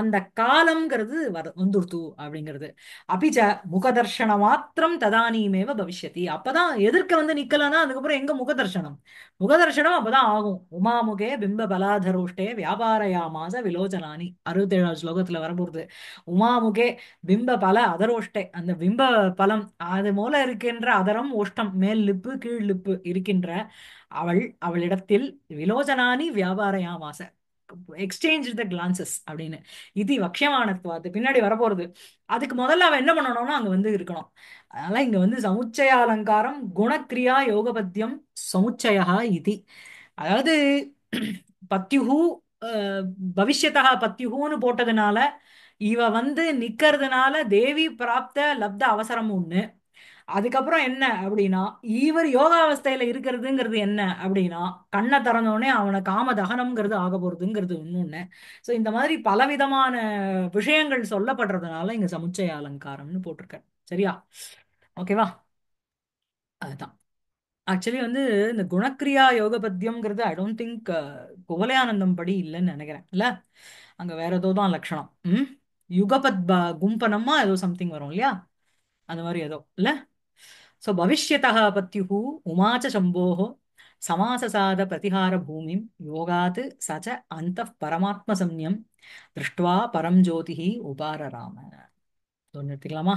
அந்த காலம்ங்கிறது வந்துருத்து அப்படிங்கிறது. அபிச்ச முகதர்ஷன மாத்திரம் ததானீமேவ பவிஷ்யதி. அப்பதான் எதிர்க்க வந்து நிக்கலன்னா அதுக்கப்புறம் எங்க முகதர்ஷனம்? முகதர்ஷனம் அப்பதான் ஆகும். உமாமுகே பிம்ப பலாதரோஷ்டே வியாபாரயாமாச விலோச்சனானி 67வது ஸ்லோகத்துல வரப்போறது. உமாமுகே பிம்ப பல அதரோஷ்டே அந்த பிம்ப பலம் அது போல இருக்கின்ற அதரம் ஓஷ்டம் மேல் லிப்பு கீழ் லிப்பு இருக்கின்ற அவளிடத்தில் விலோச்சனானி வியாபாரயாமாச எக்ஸ்சேஞ்ச் த கிளான்சஸ் அப்படின்னு இது வக்ஷமானத்துவம் அது பின்னாடி வரப்போறது. அதுக்கு முதல்ல அவன் என்ன பண்ணணும்னா அங்க வந்து இருக்கணும். அதனால இங்க வந்து சமுச்சய அலங்காரம் குணக்ரியா யோகபத்தியம் சமுச்சயா இதி. அதாவது பத்யுஹு அஹ், பவிஷ்யதா பத்யுஹுன்னு போட்டதுனால இவ வந்து நிக்கிறதுனால தேவி பிராப்த லப்த அவசரம் ஒண்ணு. அதுக்கப்புறம் என்ன அப்படின்னா இவர் யோகாவஸ்தையில இருக்கிறதுங்கிறது என்ன அப்படின்னா கண்ணை திறந்தோடனே அவனை காம தகனம்ங்கிறது ஆக போறதுங்கிறது இன்னொன்னு. சோ இந்த மாதிரி பலவிதமான விஷயங்கள் சொல்லப்படுறதுனால இங்க சமுச்சய அலங்காரம்னு போட்டிருக்க. சரியா? ஓகேவா? அதுதான் ஆக்சுவலி வந்து இந்த குணக்ரியா யோகபத்தியம்ங்கிறது ஐ டோன்ட் திங்க் குவலயானந்தம் படி இல்லைன்னு நினைக்கிறேன் இல்ல. அங்க வேற ஏதோ தான் லட்சணம். யுகபத் கும்பனமா ஏதோ சம்திங் வரும் இல்லையா? அந்த மாதிரி ஏதோ இல்ல. सो भविष्यतः पत्युः उमा च शम्भोः समाससाद प्रतिहार भूमिं योगात् स च अन्तः परमात्मसंज्ञं दृष्ट्वा परं ज्योतिः उपारराम. நிறுத்திக்கலாமா?